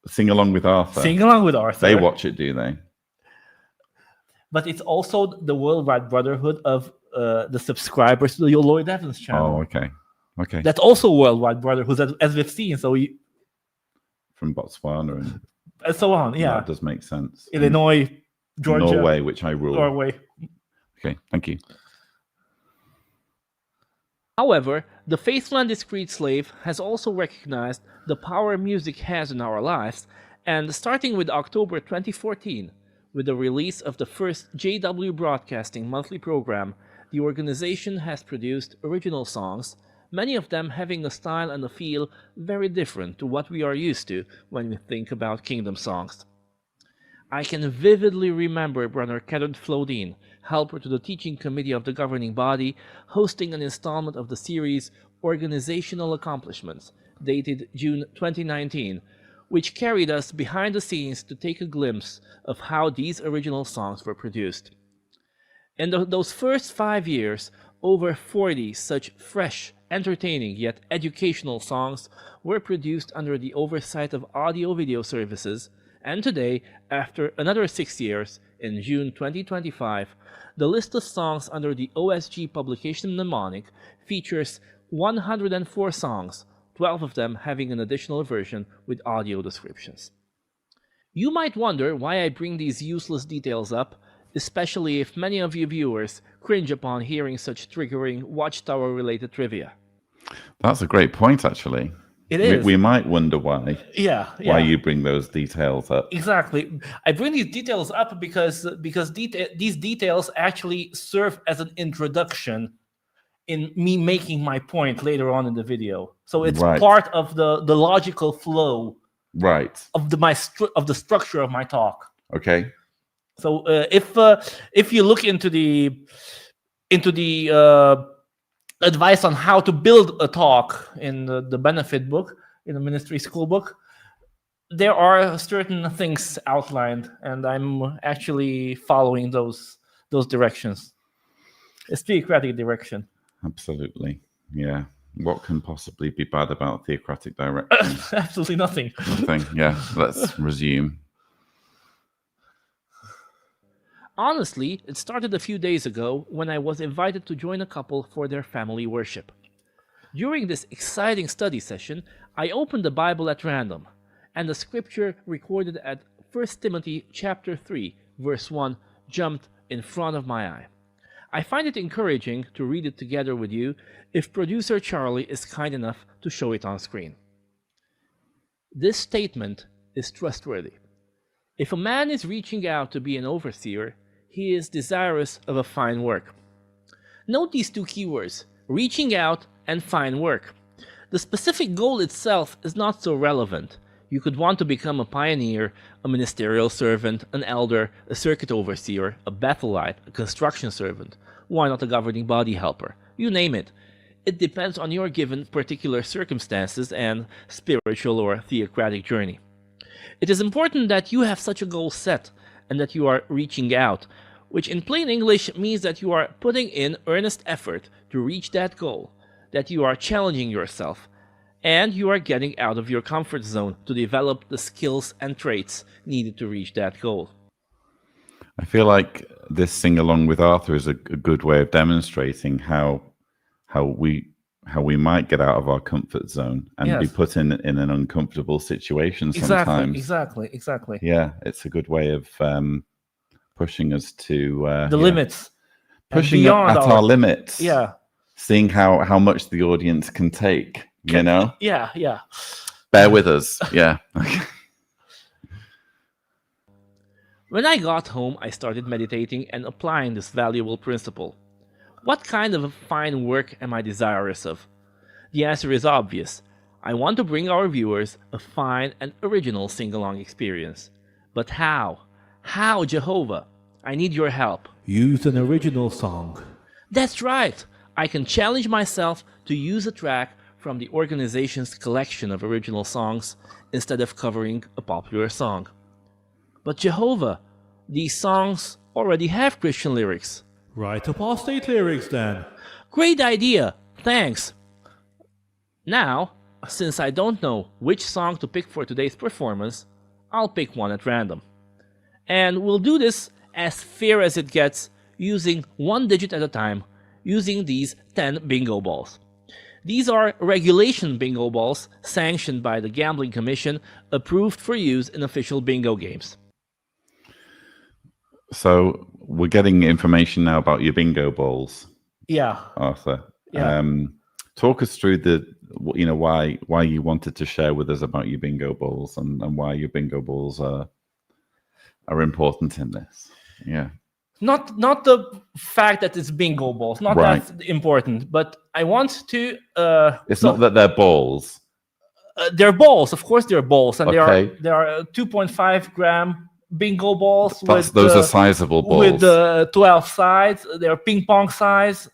D: Sing Along with Arthur.
C: Sing Along with Arthur.
D: They watch it, do they?
C: But it's also the worldwide brotherhood of the subscribers to the Lloyd Evans channel.
D: Oh, okay. Okay.
C: That's also worldwide brotherhood, as we've seen. So
D: From Botswana and
C: so on. Yeah,
D: that does make sense.
C: Illinois, Georgia,
D: Norway, which I rule.
C: Norway.
D: Okay, thank you.
C: However, the faithful and discreet slave has also recognized the power music has in our lives, and starting with October 2014, with the release of the first JW Broadcasting monthly program, the organization has produced original songs, many of them having a style and a feel very different to what we are used to when we think about kingdom songs. I can vividly remember Brother Kenneth Flodine, helper to the teaching committee of the governing body, hosting an installment of the series Organizational Accomplishments, dated June 2019, which carried us behind the scenes to take a glimpse of how these original songs were produced. In those first 5 years, over 40 such fresh, entertaining yet educational songs were produced under the oversight of audio-video services, and today, after another 6 years, in June 2025, the list of songs under the OSG publication mnemonic features 104 songs, 12 of them having an additional version with audio descriptions. You might wonder why I bring these useless details up, especially if many of you viewers cringe upon hearing such triggering Watchtower-related trivia.
D: That's a great point, actually.
C: It is.
D: We might wonder why
C: Yeah.
D: you bring those details up.
C: Exactly. I bring these details up because these details actually serve as an introduction in me making my point later on in the video. So it's
D: Right.
C: part of the logical flow
D: Right.
C: of the structure of my talk.
D: Okay.
C: So if you look into the advice on how to build a talk in the benefit book, in the ministry school book, there are certain things outlined, and I'm actually following those directions. It's theocratic direction.
D: Absolutely. Yeah. What can possibly be bad about theocratic direction?
C: Absolutely nothing.
D: Nothing. Yeah. Let's resume.
C: Honestly, it started a few days ago when I was invited to join a couple for their family worship. During this exciting study session, I opened the Bible at random, and the scripture recorded at 1 Timothy chapter 3, verse 1 jumped in front of my eye. I find it encouraging to read it together with you if producer Charlie is kind enough to show it on screen. This statement is trustworthy. If a man is reaching out to be an overseer, he is desirous of a fine work. Note these two keywords, reaching out and fine work. The specific goal itself is not so relevant. You could want to become a pioneer, a ministerial servant, an elder, a circuit overseer, a Bethelite, a construction servant. Why not a governing body helper? You name it. It depends on your given particular circumstances and spiritual or theocratic journey. It is important that you have such a goal set and that you are reaching out, which in plain English means that you are putting in earnest effort to reach that goal, that you are challenging yourself, and you are getting out of your comfort zone to develop the skills and traits needed to reach that goal.
D: I feel like this sing along with Arthur is a good way of demonstrating how we might get out of our comfort zone and be put in an uncomfortable situation sometimes.
C: Exactly.
D: Yeah, it's a good way of pushing us to
C: the limits.
D: Pushing at our limits.
C: Yeah.
D: Seeing how much the audience can take, you know?
C: Yeah.
D: Bear with us. Yeah.
C: When I got home, I started meditating and applying this valuable principle. What kind of fine work am I desirous of? The answer is obvious. I want to bring our viewers a fine and original sing-along experience. But how? How, Jehovah? I need your help.
E: Use an original song.
C: That's right! I can challenge myself to use a track from the organization's collection of original songs instead of covering a popular song. But Jehovah, these songs already have Christian lyrics.
E: Write apostate lyrics then.
C: Great idea! Thanks! Now, since I don't know which song to pick for today's performance, I'll pick one at random. And we'll do this as fair as it gets, using one digit at a time, using these 10 bingo balls. These are regulation bingo balls sanctioned by the Gambling Commission, approved for use in official bingo games.
D: So we're getting information now about your bingo balls.
C: Yeah.
D: Arthur.
C: Yeah.
D: Talk us through why you wanted to share with us about your bingo balls and why your bingo balls are important in this. Yeah.
C: Not the fact that it's bingo balls, not
D: right.
C: That's important, but I want to...
D: it's not that they're balls.
C: They're balls, of course they're balls, and
D: okay.
C: they are 2.5 gram bingo balls.
D: Those are sizable balls.
C: With 12 sides, they're ping pong size.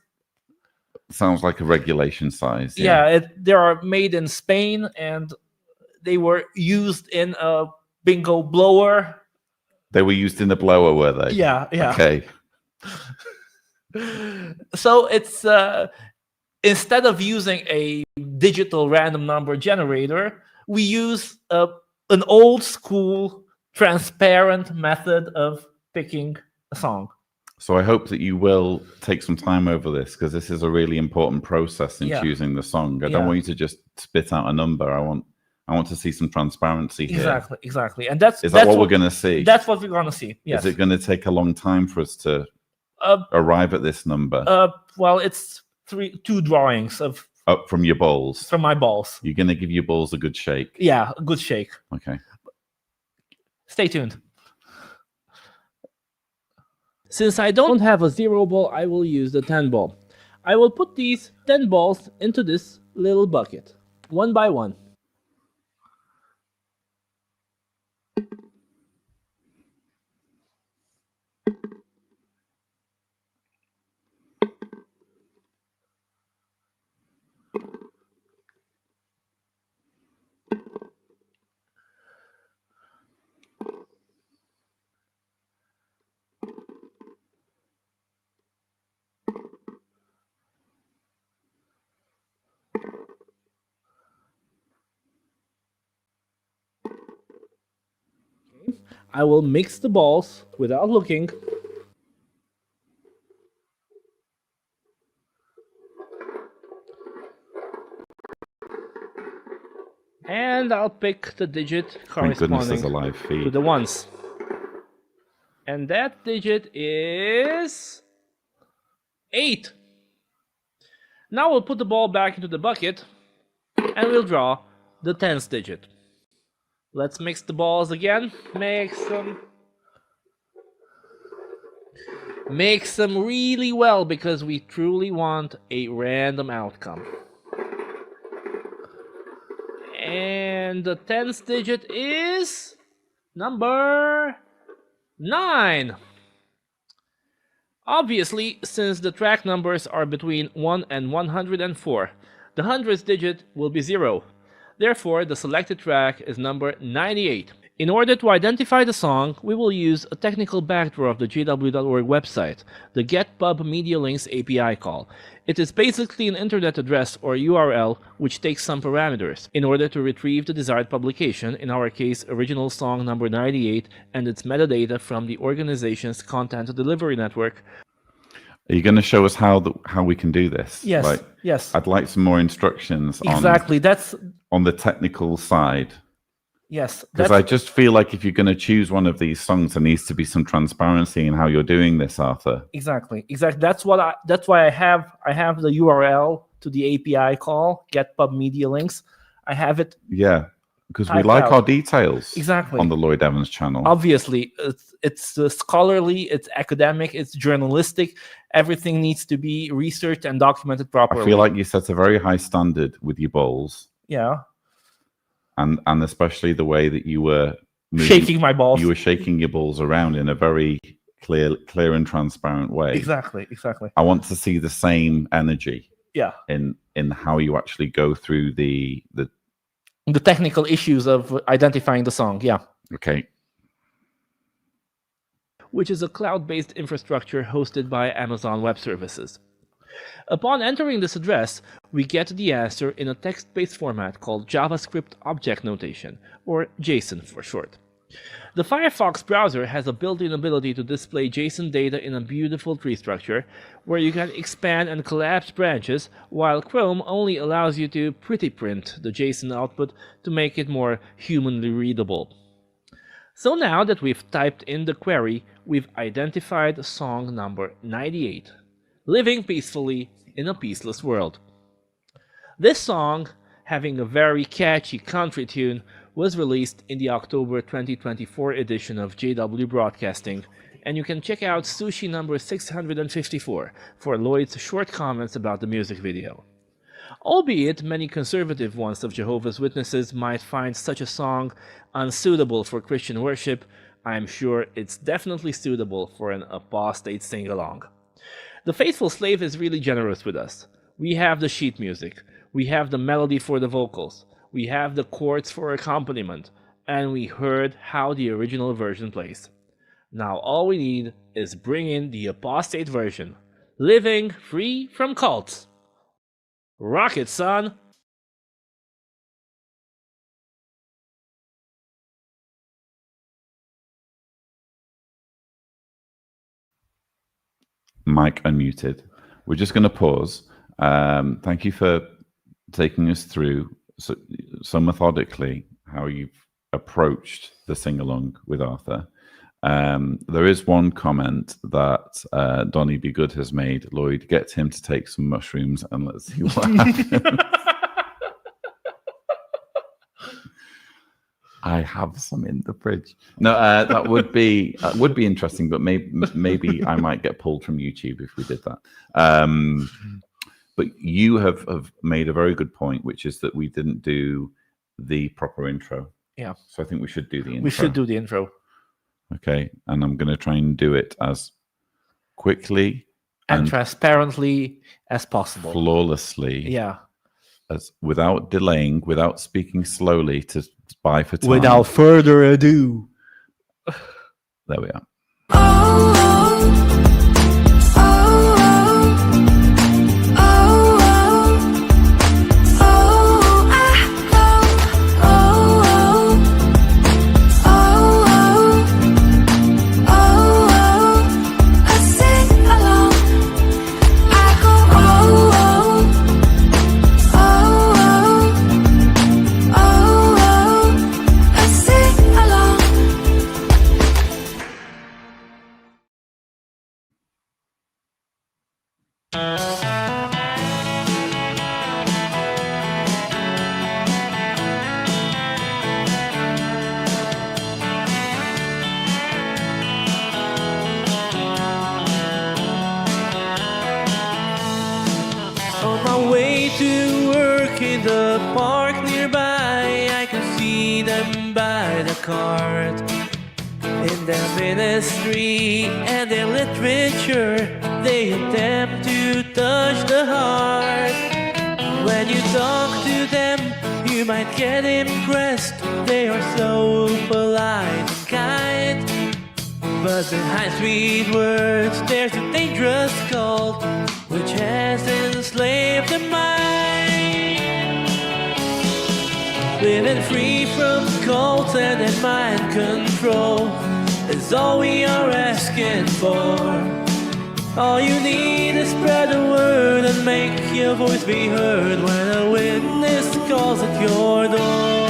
D: Sounds like a regulation size.
C: Yeah, they are made in Spain, and they were used in a bingo blower.
D: They were used in the blower, were they?
C: Yeah.
D: Okay.
C: So it's instead of using a digital random number generator, we use an old school transparent method of picking a song.
D: So I hope that you will take some time over this, because this is a really important process in choosing the song. I don't want you to just spit out a number. I want to see some transparency here.
C: Exactly. And
D: is that what we're going to see?
C: That's what we're going to see. Yes.
D: Is it going to take a long time for us to arrive at this number?
C: Well, it's two drawings of
D: from your balls.
C: From my balls.
D: You're going to give your balls a good shake.
C: Yeah, a good shake.
D: Okay.
C: Stay tuned. Since I don't have a 0 ball, I will use the 10 ball. I will put these 10 balls into this little bucket, one by one. I will mix the balls without looking. And I'll pick the digit
D: Thank goodness there's
C: corresponding
D: a live
C: to
D: feed.
C: the ones. And that digit is 8. Now we'll put the ball back into the bucket and we'll draw the 10th digit. Let's mix the balls again. Mix them really well because we truly want a random outcome. And the 10th digit is number 9. Obviously, since the track numbers are between 1 and 104, the 100th digit will be 0. Therefore, the selected track is number 98. In order to identify the song, we will use a technical backdoor of the jw.org website, the getpub media links API call. It is basically an internet address or URL which takes some parameters in order to retrieve the desired publication, in our case original song number 98, and its metadata from the organization's content delivery network.
D: Are you going to show us how we can do this?
C: Yes, yes.
D: I'd like some more instructions
C: Exactly, that's...
D: on the technical side.
C: Yes.
D: Because I just feel like if you're going to choose one of these songs, there needs to be some transparency in how you're doing this, Arthur.
C: Exactly. That's why I have the URL to the API call, getpub media links. I have it.
D: Yeah, because we like our details.
C: Exactly.
D: On the Lloyd Evans channel.
C: Obviously, it's scholarly, it's academic, it's journalistic. Everything needs to be researched and documented properly.
D: I feel like you set a very high standard with your bowls.
C: Yeah.
D: And especially the way that you were
C: shaking my balls.
D: You were shaking your balls around in a very clear and transparent way.
C: Exactly.
D: I want to see the same energy.
C: Yeah.
D: In how you actually go through the
C: technical issues of identifying the song. Yeah.
D: Okay.
C: Which is a cloud-based infrastructure hosted by Amazon Web Services. Upon entering this address, we get the answer in a text-based format called JavaScript Object Notation, or JSON for short. The Firefox browser has a built-in ability to display JSON data in a beautiful tree structure, where you can expand and collapse branches, while Chrome only allows you to pretty print the JSON output to make it more humanly readable. So now that we've typed in the query, we've identified song number 98. Living peacefully in a peaceless world. This song, having a very catchy country tune, was released in the October 2024 edition of JW Broadcasting, and you can check out Sushi number 654 for Lloyd's short comments about the music video. Albeit many conservative ones of Jehovah's Witnesses might find such a song unsuitable for Christian worship, I'm sure it's definitely suitable for an apostate sing-along. The Faithful Slave is really generous with us. We have the sheet music, we have the melody for the vocals, we have the chords for accompaniment, and we heard how the original version plays. Now all we need is bring in the apostate version, living free from cults. Rock it, son!
D: Mic unmuted. We're just going to pause. Thank you for taking us through so methodically how you've approached the sing-along with Arthur. There is one comment that Donny Be Good has made. Lloyd, get him to take some mushrooms and let's see what happens. I have some in the fridge. No, that would be interesting, but maybe I might get pulled from YouTube if we did that. But you have made a very good point, which is that we didn't do the proper intro.
C: Yeah.
D: So I think we should do the intro.
C: We should do the intro.
D: Okay, and I'm going to try and do it as quickly
C: and transparently as possible.
D: Flawlessly.
C: Yeah.
D: As without delaying, without speaking slowly to buy for time.
C: Without further ado.
D: There we are.
F: On my way to work in the park nearby, I can see them by the cart. In their ministry and their literature, they attempt to touch the heart. When you talk to them, you might get impressed. They are so polite and kind. But behind sweet words, there's a dangerous cult which has enslaved the mind. Living free from cult and mind control is all we are asking for. All you need is spread the word and make your voice be heard when a witness calls at your door.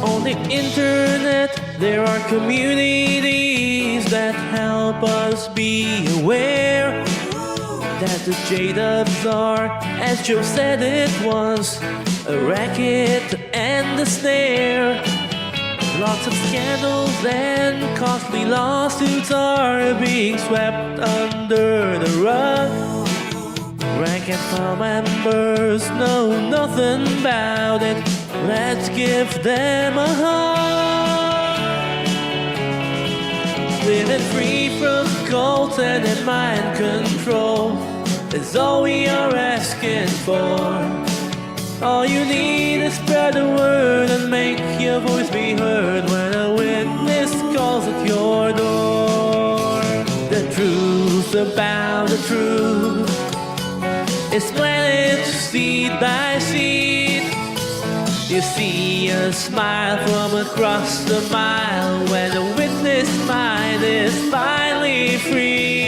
F: On the internet, there are communities that help us be aware that the J-dubs are, as Joe said it was, a racket and a snare. Lots of scandals and costly lawsuits are being swept under the rug. Rank and file members know nothing about it. Let's give them a hug. Living free from cult and mind control is all we are asking for. All you need is spread the word and make your voice be heard when a witness calls at your door. The truth about the truth is planted seed by seed. You see a smile from across the mile when the witness mind is finally free.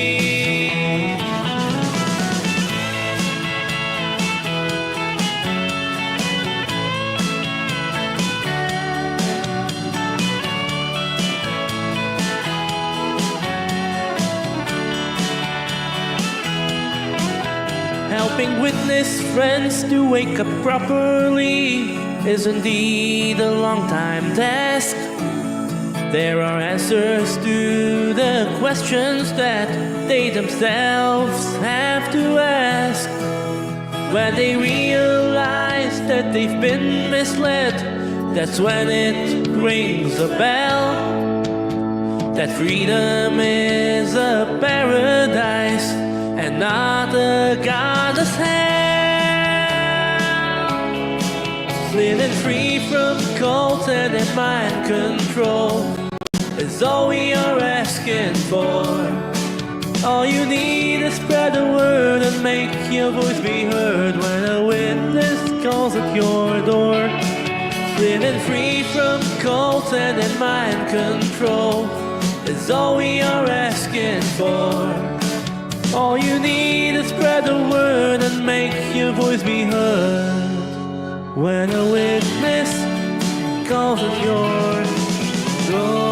F: Helping witness friends to wake up properly is indeed a long time task. There are answers to the questions that they themselves have to ask. When they realize that they've been misled, that's when it rings a bell. That freedom is a paradise and not a godless hell. Living free from cult and mind control is all we are asking for. All you need is spread the word and make your voice be heard when a witness calls at your door. Living free from cult and mind control is all we are asking for. All you need is spread the word and make your voice be heard when a witness calls at your door.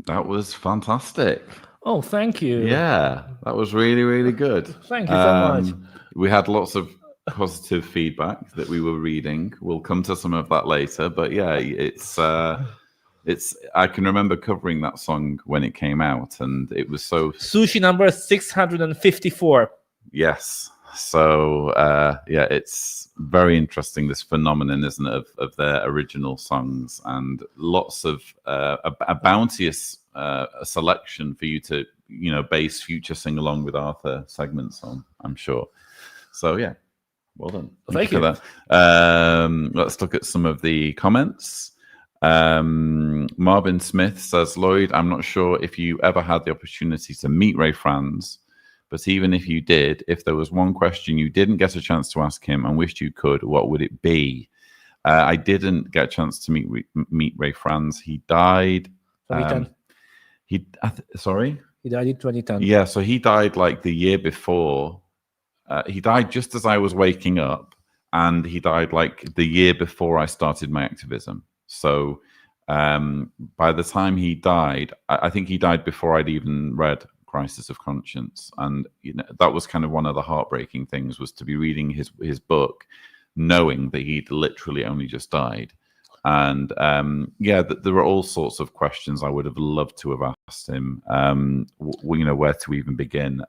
D: That was fantastic.
C: Oh, thank you.
D: Yeah, that was really, really good.
C: Thank you so much.
D: We had lots of positive feedback that we were reading. We'll come to some of that later, but yeah, it's. I can remember covering that song when it came out, and it was so.
C: Sushi number 654.
D: Yes. So yeah, it's very interesting, this phenomenon, isn't it, of their original songs, and lots of a bounteous selection for you to base future sing along with Arthur segments on, I'm sure. So yeah, well done.
C: Thank you
D: for that. Let's look at some of the comments. Marvin Smith says, Lloyd, I'm not sure if you ever had the opportunity to meet Ray Franz, but even if you did, if there was one question you didn't get a chance to ask him and wished you could, what would it be? I didn't get a chance to meet Ray Franz. He died. Sorry?
C: He died in 2010.
D: Yeah, so he died like the year before. He died just as I was waking up, and he died like the year before I started my activism. So by the time he died, I think he died before I'd even read Crisis of Conscience. And that was kind of one of the heartbreaking things, was to be reading his book, knowing that he'd literally only just died. And there are all sorts of questions I would have loved to have asked him. Where to even begin.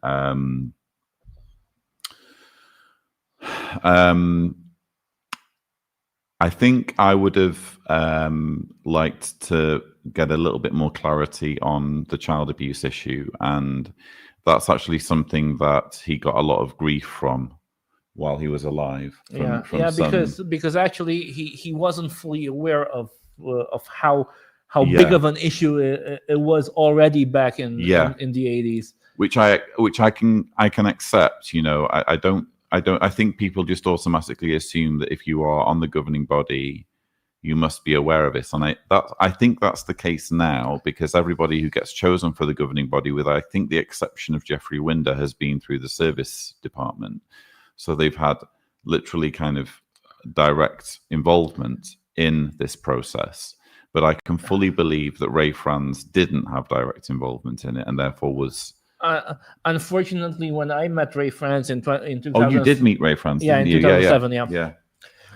D: I think I would have liked to get a little bit more clarity on the child abuse issue, and that's actually something that he got a lot of grief from while he was alive.
C: Because actually he wasn't fully aware of how big of an issue it was already back in the 80s.
D: Which I can accept. I think people just automatically assume that if you are on the governing body, you must be aware of it. And I think that's the case now, because everybody who gets chosen for the governing body, with I think the exception of Geoffrey Winder, has been through the service department. So they've had literally kind of direct involvement in this process. But I can fully believe that Ray Franz didn't have direct involvement in it, and therefore was...
C: unfortunately, when I met Ray Franz in 2000...
D: Oh, you did meet Ray Franz,
C: yeah, in 2007, yeah.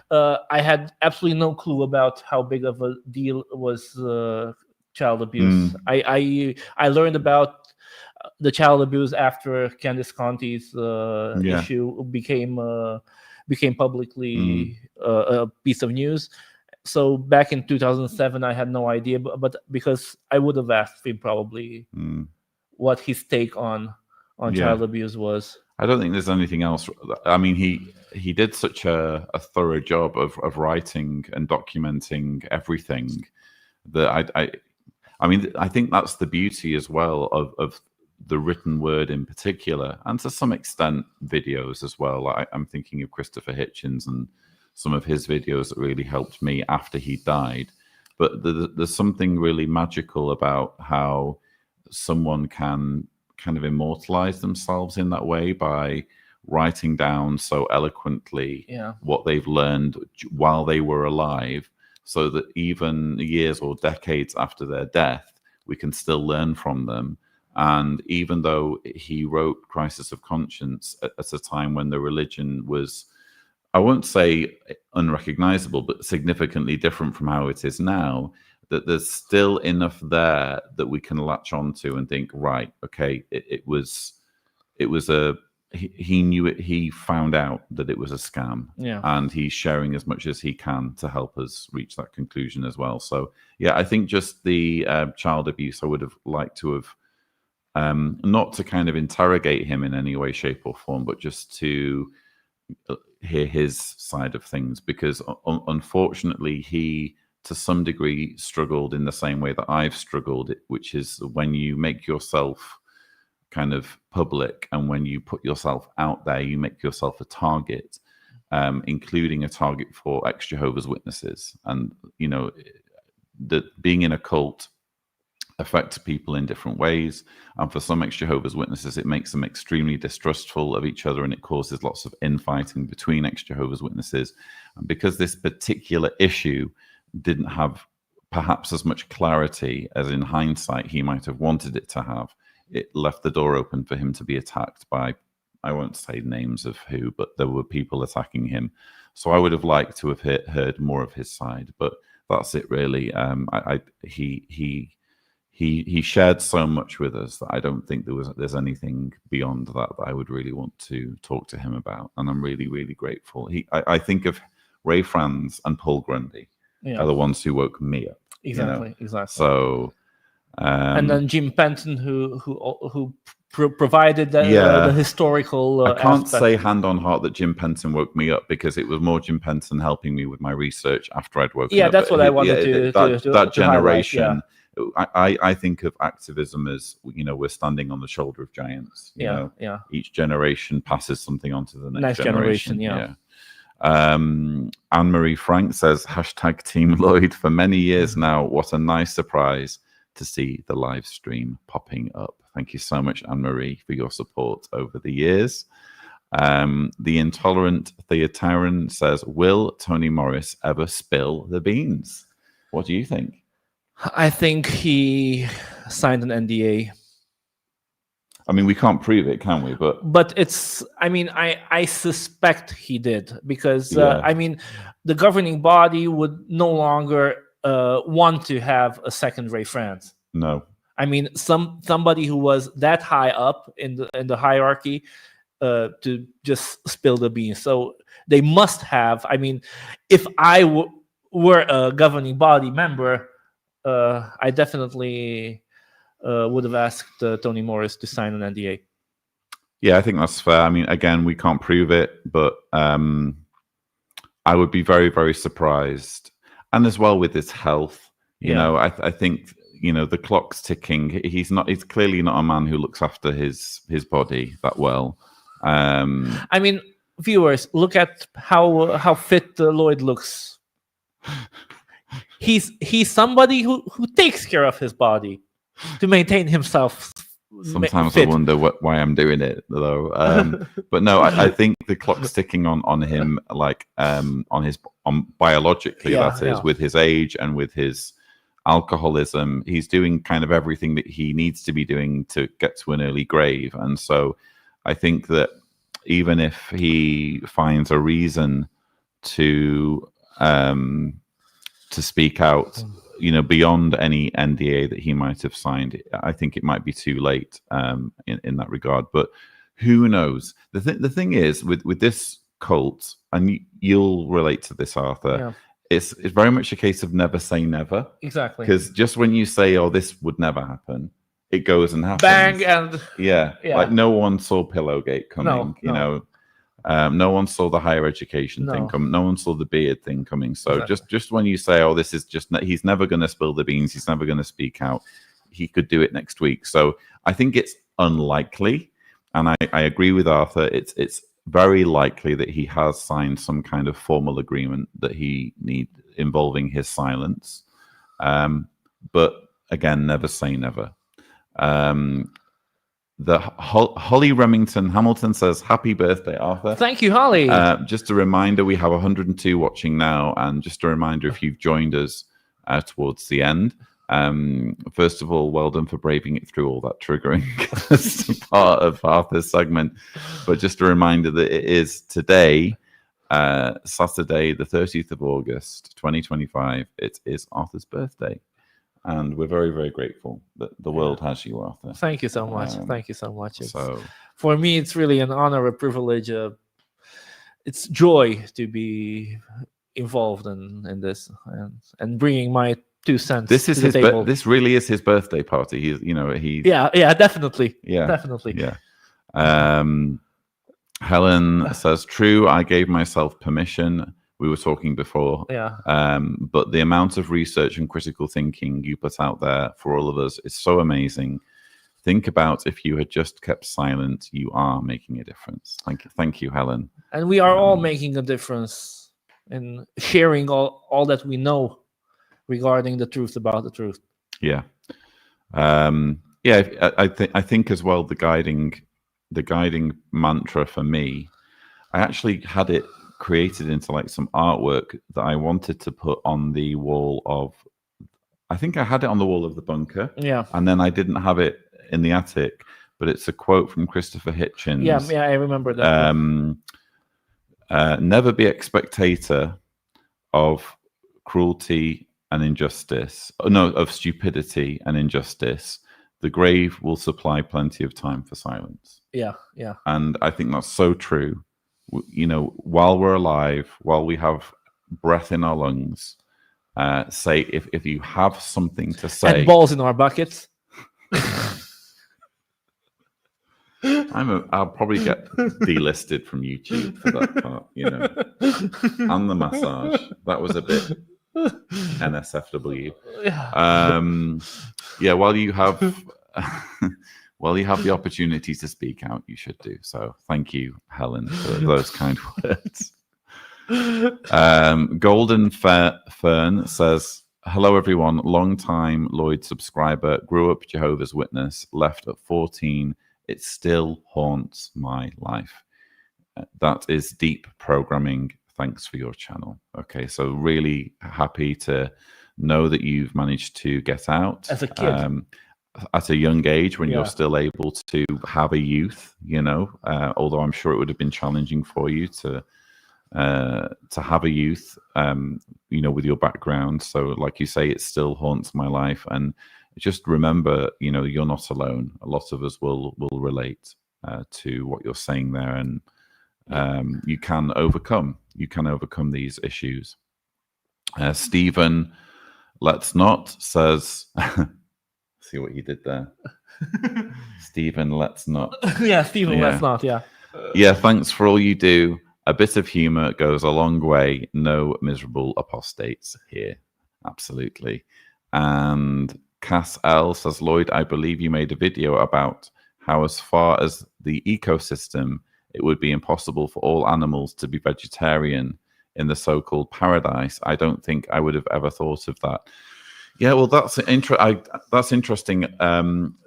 C: I had absolutely no clue about how big of a deal was child abuse. I learned about the child abuse after Candice Conti's issue became publicly a piece of news. So back in 2007, I had no idea, but because I would have asked him probably what his take on child abuse was.
D: I don't think there's anything else. I mean, he did such a thorough job of writing and documenting everything that I think that's the beauty as well of the written word in particular, and to some extent videos as well. I'm thinking of Christopher Hitchens and some of his videos that really helped me after he died. But there's something really magical about how someone can kind of immortalize themselves in that way by writing down so eloquently what they've learned while they were alive, so that even years or decades after their death, we can still learn from them. And even though he wrote Crisis of Conscience at a time when the religion was, I won't say unrecognizable, but significantly different from how it is now, that there's still enough there that we can latch onto and think, right, okay, he knew it, he found out that it was a scam, and he's sharing as much as he can to help us reach that conclusion as well. So I think just the child abuse, I would have liked to have not to kind of interrogate him in any way, shape or form, but just to hear his side of things, because unfortunately he to some degree struggled in the same way that I've struggled, which is when you make yourself kind of public, and when you put yourself out there, you make yourself a target, including a target for ex-Jehovah's Witnesses. And that being in a cult affects people in different ways, and for some ex-Jehovah's Witnesses, it makes them extremely distrustful of each other, and it causes lots of infighting between ex-Jehovah's Witnesses. And because this particular issue didn't have perhaps as much clarity as in hindsight he might have wanted it to have, it left the door open for him to be attacked by, I won't say names of who, but there were people attacking him. So I would have liked to have heard more of his side, but that's it really. He shared so much with us that I don't think there's anything beyond that I would really want to talk to him about, and I'm really, really grateful. I think of Ray Franz and Paul Grundy are the ones who woke me up.
C: Exactly.
D: So,
C: and then Jim Penton, who provided the historical.
D: I can't
C: aspect.
D: say hand on heart that Jim Penton woke me up, because it was more Jim Penton helping me with my research after I'd woken up.
C: Yeah, that's what I wanted
D: that generation.
C: Highlight,
D: I think of activism as, we're standing on the shoulder of giants. You know? Each generation passes something on to the next generation. Anne-Marie Frank says, #Team Lloyd. For many years now, what a nice surprise to see the live stream popping up. Thank you so much, Anne-Marie, for your support over the years. The Intolerant Theotaran says, will Tony Morris ever spill the beans? What do you think?
C: I think he signed an NDA.
D: I mean, we can't prove it, can we?
C: But it's, I mean, I suspect he did, because
D: Yeah.
C: I mean, the governing body would no longer want to have a second-rate friend.
D: No.
C: I mean, somebody who was that high up in the hierarchy to just spill the beans. So they must have. I mean, if I were a governing body member, I definitely would have asked Tony Morris to sign an NDA.
D: Yeah, I think that's fair. I mean, again, we can't prove it, but I would be very, very surprised. And as well with his health, you know, I think, you know, the clock's ticking. He's clearly not a man who looks after his body that well.
C: I mean, viewers, look at how fit Lloyd looks. He's somebody who takes care of his body to maintain himself.
D: Sometimes
C: fit.
D: I wonder why I'm doing it, though. But no, I think the clock's ticking on him, like on biologically, that is, with his age and with his alcoholism. He's doing kind of everything that he needs to be doing to get to an early grave. And so I think that even if he finds a reason to speak out, you know, beyond any NDA that he might have signed, I think it might be too late in that regard. But who knows? The thing is with this cult, and you'll relate to this, Arthur. It's very much a case of never say never.
C: Exactly.
D: Because just when you say, "Oh, this would never happen," it goes and happens.
C: Bang, and
D: yeah. Like no one saw Pillowgate coming. You know, no one saw the higher education thing coming. No one saw the beard thing coming. So just when you say, "Oh, this is just," he's never going to spill the beans. He's never going to speak out. He could do it next week. So I think it's unlikely, and I agree with Arthur. It's very likely that he has signed some kind of formal agreement that he need involving his silence. But again, never say never. The Holly Remington Hamilton says, "Happy birthday, Arthur."
C: Thank you, Holly.
D: Just a reminder, we have 102 watching now, and just a reminder, if you've joined us towards the end, first of all, well done for braving it through all that triggering as part of Arthur's segment. But just a reminder that it is today, Saturday, the 30th of August, 2025. It is Arthur's birthday. And we're very, very grateful that the world has you, Arthur.
C: Thank you so much. Thank you so much.
D: So,
C: for me, it's really an honor, a privilege. It's joy to be involved in this and bringing my 2 cents.
D: This is
C: to the table.
D: This really is his birthday party. He's, you know, he.
C: Yeah, definitely.
D: Yeah,
C: definitely.
D: Yeah. Helen says, "True. I gave myself permission." We were talking before.
C: Yeah.
D: But the amount of research and critical thinking you put out there for all of us is so amazing. Think about if you had just kept silent, you are making a difference. Thank you, Helen.
C: And we are all making a difference in sharing all that we know regarding the truth about the truth.
D: Yeah. I think as well, the guiding mantra for me, I actually had it created into like some artwork that I wanted to put on the wall of, I think I had it on the wall of the bunker. Yeah. And then I didn't have it in the attic, but it's a quote from Christopher Hitchens.
C: Yeah, I remember that.
D: Never be a spectator of cruelty and injustice. No, of stupidity and injustice. The grave will supply plenty of time for silence.
C: Yeah.
D: And I think that's so true. You know, while we're alive, while we have breath in our lungs, say if you have something to say.
C: And balls in our buckets.
D: I'll probably get delisted from YouTube for that part, you know. And the massage. That was a bit NSFW. Yeah, while you have the opportunity to speak out, you should do so. Thank you, Helen, for those kind words. Golden Fern says, Hello, everyone. Long-time Lloyd subscriber. Grew up Jehovah's Witness. Left at 14. It still haunts my life. That is deep programming. Thanks for your channel. Okay, so really happy to know that you've managed to get out
C: As a kid.
D: at a young age when you're still able to have a youth, although I'm sure it would have been challenging for you to have a youth, with your background. So like you say, it still haunts my life. And just remember, you're not alone. A lot of us will relate to what you're saying there. And you can overcome these issues. Stephen, let's not, says, see what he did there. Stephen, let's not.
C: Yeah, Stephen, let's not. Yeah.
D: Yeah, thanks for all you do. A bit of humor goes a long way. No miserable apostates here. Absolutely. And Cass L says, Lloyd, I believe you made a video about how, as far as the ecosystem, it would be impossible for all animals to be vegetarian in the so-called paradise. I don't think I would have ever thought of that. Yeah, well, that's interesting.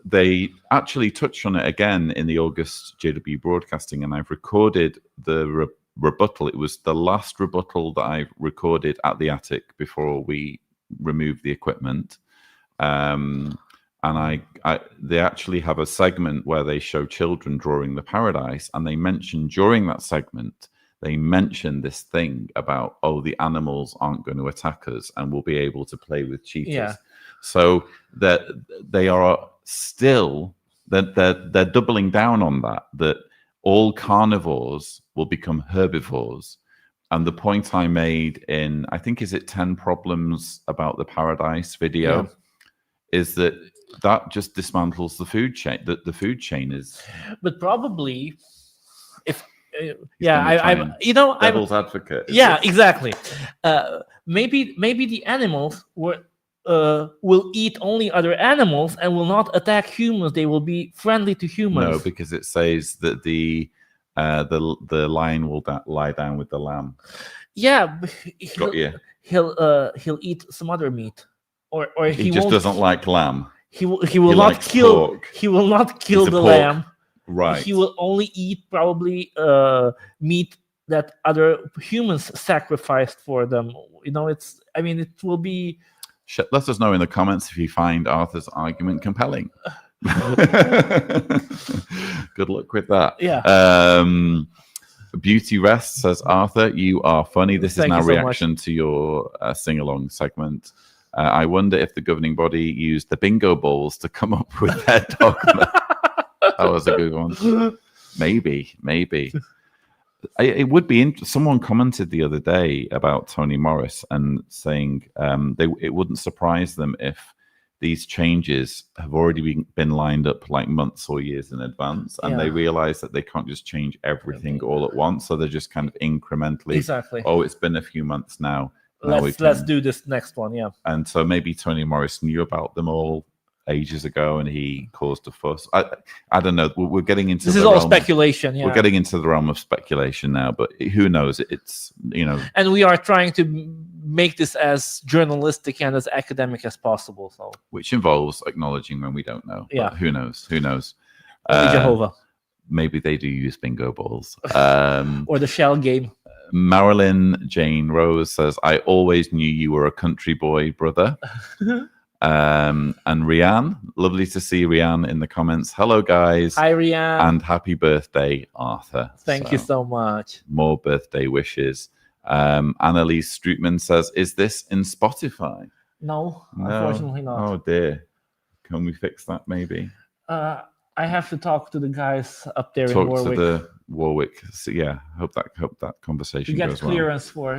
D: They actually touched on it again in the August JW broadcasting, and I've recorded the rebuttal. It was the last rebuttal that I recorded at the attic before we removed the equipment. And they actually have a segment where they show children drawing the paradise, and they mention during that segment, they mention this thing about, the animals aren't going to attack us and we'll be able to play with cheetahs.
C: Yeah.
D: So that they are still, they're doubling down on that all carnivores will become herbivores. And the point I made in, I think, is it 10 Problems About the Paradise video, is that just dismantles the food chain. The food chain is.
C: But probably, if
D: I'm devil's advocate.
C: Yeah, exactly. Maybe the animals will eat only other animals and will not attack humans. They will be friendly to humans.
D: No, because it says that the lion will lie down with the lamb.
C: Yeah,
D: Got you.
C: He'll eat some other meat, or
D: he just doesn't like lamb.
C: He will not kill.
D: Pork.
C: He will not kill the
D: pork.
C: lamb.
D: Right.
C: He will only eat probably meat that other humans sacrificed for them. It will be.
D: Let us know in the comments if you find Arthur's argument compelling. Good luck with that.
C: Yeah.
D: Beauty Rest says, Arthur, you are funny. This is
C: Thank
D: now
C: you so
D: reaction to your sing-along segment. I wonder if the governing body used the bingo balls to come up with their dogma. That was a good one. Maybe. It would be someone commented the other day about Toni Morris and saying it wouldn't surprise them if these changes have already been lined up like months or years in advance, and they realize that they can't just change everything all at once, so they're just kind of incrementally.
C: Exactly.
D: Oh, it's been a few months now.
C: Let's do this next one. Yeah.
D: And so maybe Toni Morris knew about them all ages ago, and he caused a fuss. I don't know. We're getting into
C: this is all speculation. Yeah,
D: we're getting into the realm of speculation now, but who knows? It's
C: and we are trying to make this as journalistic and as academic as possible. So,
D: which involves acknowledging when we don't know.
C: Yeah,
D: but who knows?
C: Only Jehovah.
D: Maybe they do use bingo balls.
C: Or the shell game.
D: Marilyn Jane Rose says, I always knew you were a country boy, brother. And Rianne, lovely to see Rianne in the comments. Hello, guys.
C: Hi, Rianne.
D: And happy birthday, Arthur.
C: Thank you so much.
D: More birthday wishes. Annalise Strootman says, is this in Spotify?
C: No, unfortunately not.
D: Oh, dear. Can we fix that, maybe?
C: I have to talk to the guys up there in Warwick.
D: Talk to the Warwick. So, yeah, hope that conversation
C: goes well.
D: goes
C: get clearance for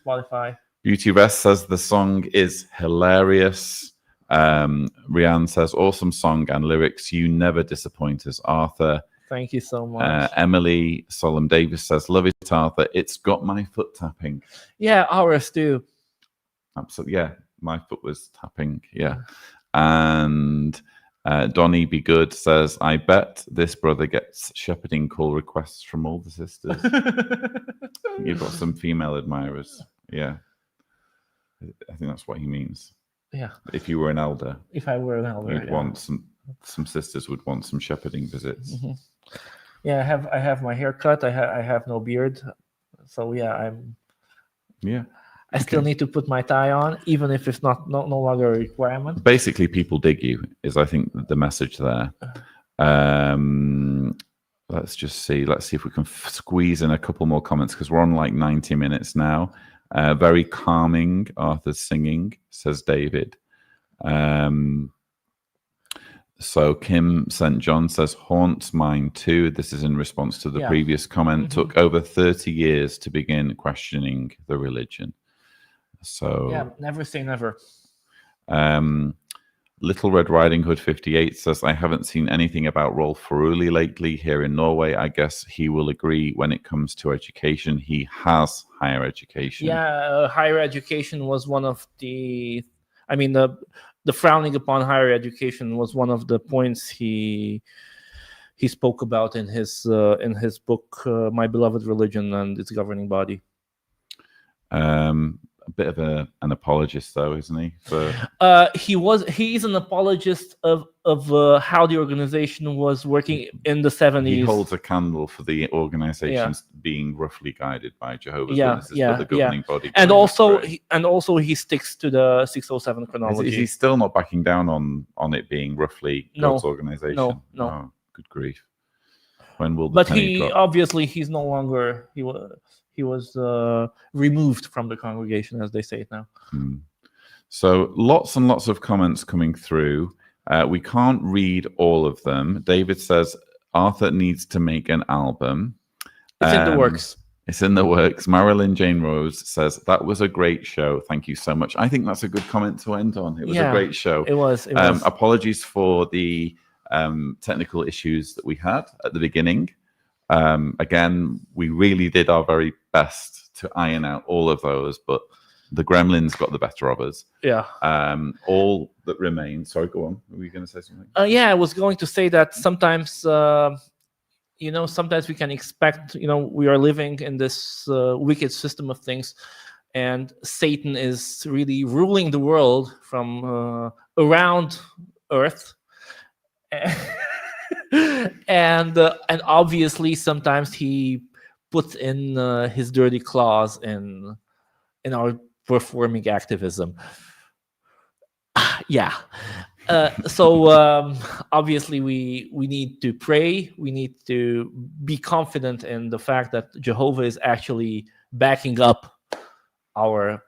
C: Spotify.
D: Beauty Rest says the song is hilarious. Rianne says, awesome song and lyrics. You never disappoint us, Arthur.
C: Thank you so much.
D: Emily Solomon Davis says, love it, Arthur. It's got my foot tapping.
C: Yeah, ours too.
D: Absolutely. Yeah, my foot was tapping. Yeah. And Donnie Be Good says, I bet this brother gets shepherding call requests from all the sisters. You've got some female admirers. Yeah. I think that's what he means.
C: Yeah.
D: If you were an elder,
C: If I were an elder,
D: you'd want some sisters would want some shepherding visits.
C: Mm-hmm. Yeah, I have my hair cut. I have no beard, so yeah, I still need to put my tie on, even if it's no longer a requirement.
D: Basically, people dig you is, I think, the message there. Let's just see. Let's see if we can squeeze in a couple more comments, because we're on like 90 minutes now. Very calming, Arthur's singing, says David. So Kim St. John says, haunts mine too. This is in response to the previous comment. Took over 30 years to begin questioning the religion. So
C: yeah, never say never.
D: Little Red Riding Hood 58 says, I haven't seen anything about Rolf Feruli lately here in Norway. I guess he will agree when it comes to education. He has higher education.
C: Yeah, higher education was one of the, I mean, the frowning upon higher education was one of the points he spoke about in his book, My Beloved Religion and Its Governing Body.
D: A bit of an apologist, though, isn't he?
C: He's an apologist of how the organization was working in the 70s.
D: He holds a candle for the organizations being roughly guided by Jehovah's Witnesses, but the governing body.
C: And also he sticks to the 607 chronology.
D: Is he still not backing down on it being roughly God's organization?
C: No.
D: Oh, good grief. When will the
C: But
D: penny drop?
C: obviously he's no longer he was removed from the congregation, as they say it now.
D: So lots and lots of comments coming through. We can't read all of them. David says Arthur needs to make an album.
C: It's in the works.
D: It's in the works. Marilyn Jane Rose says, that was a great show. Thank you so much. I think that's a good comment to end on. It was a great show.
C: It was.
D: Apologies for the technical issues that we had at the beginning. Again, we really did our very best to iron out all of those, but the gremlins got the better of us.
C: Yeah.
D: All that remains. Sorry, go on. Were you going to say something?
C: Yeah, I was going to say that sometimes, sometimes we can expect, we are living in this wicked system of things, and Satan is really ruling the world from around Earth. and obviously sometimes he puts in his dirty claws in our performing activism. So obviously we need to pray. We need to be confident in the fact that Jehovah is actually backing up our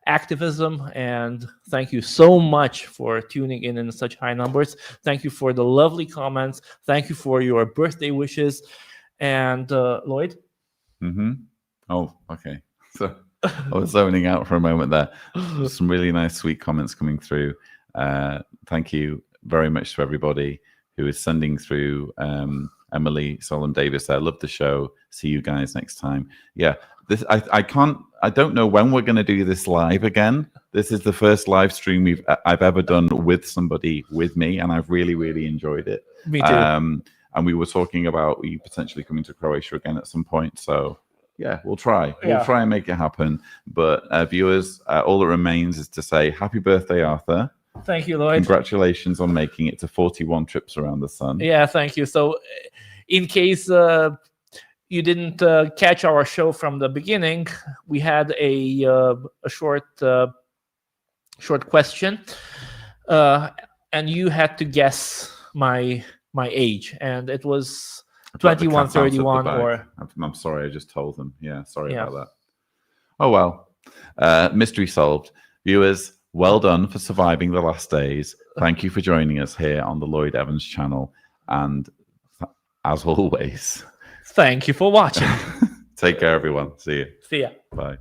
C: activism. And thank you so much for tuning in such high numbers. Thank you for the lovely comments. Thank you for your birthday wishes. And Lloyd?
D: Oh, okay. So I was zoning out for a moment there. Some really nice, sweet comments coming through. Thank you very much to everybody who is sending through. Emily Solomon Davis there. Love the show. See you guys next time. Yeah, this I don't know when we're going to do this live again. This is the first live stream I've ever done with somebody with me, and I've really, really enjoyed it.
C: Me too.
D: And we were talking about you potentially coming to Croatia again at some point. So yeah, we'll try. We'll try and make it happen. But viewers, all that remains is to say happy birthday, Arthur.
C: Thank you, Lloyd.
D: Congratulations on making it to 41 trips around the sun.
C: Yeah, thank you. So in case you didn't catch our show from the beginning, we had a short question, and you had to guess my age, and it was 21, 31, or...
D: I'm sorry, I just told them. Yeah, sorry about that. Oh, well. Mystery solved. Viewers, well done for surviving the last days. Thank you for joining us here on the Lloyd Evans channel. And as always...
C: Thank you for watching.
D: Take care, everyone. See you.
C: See ya.
D: Bye.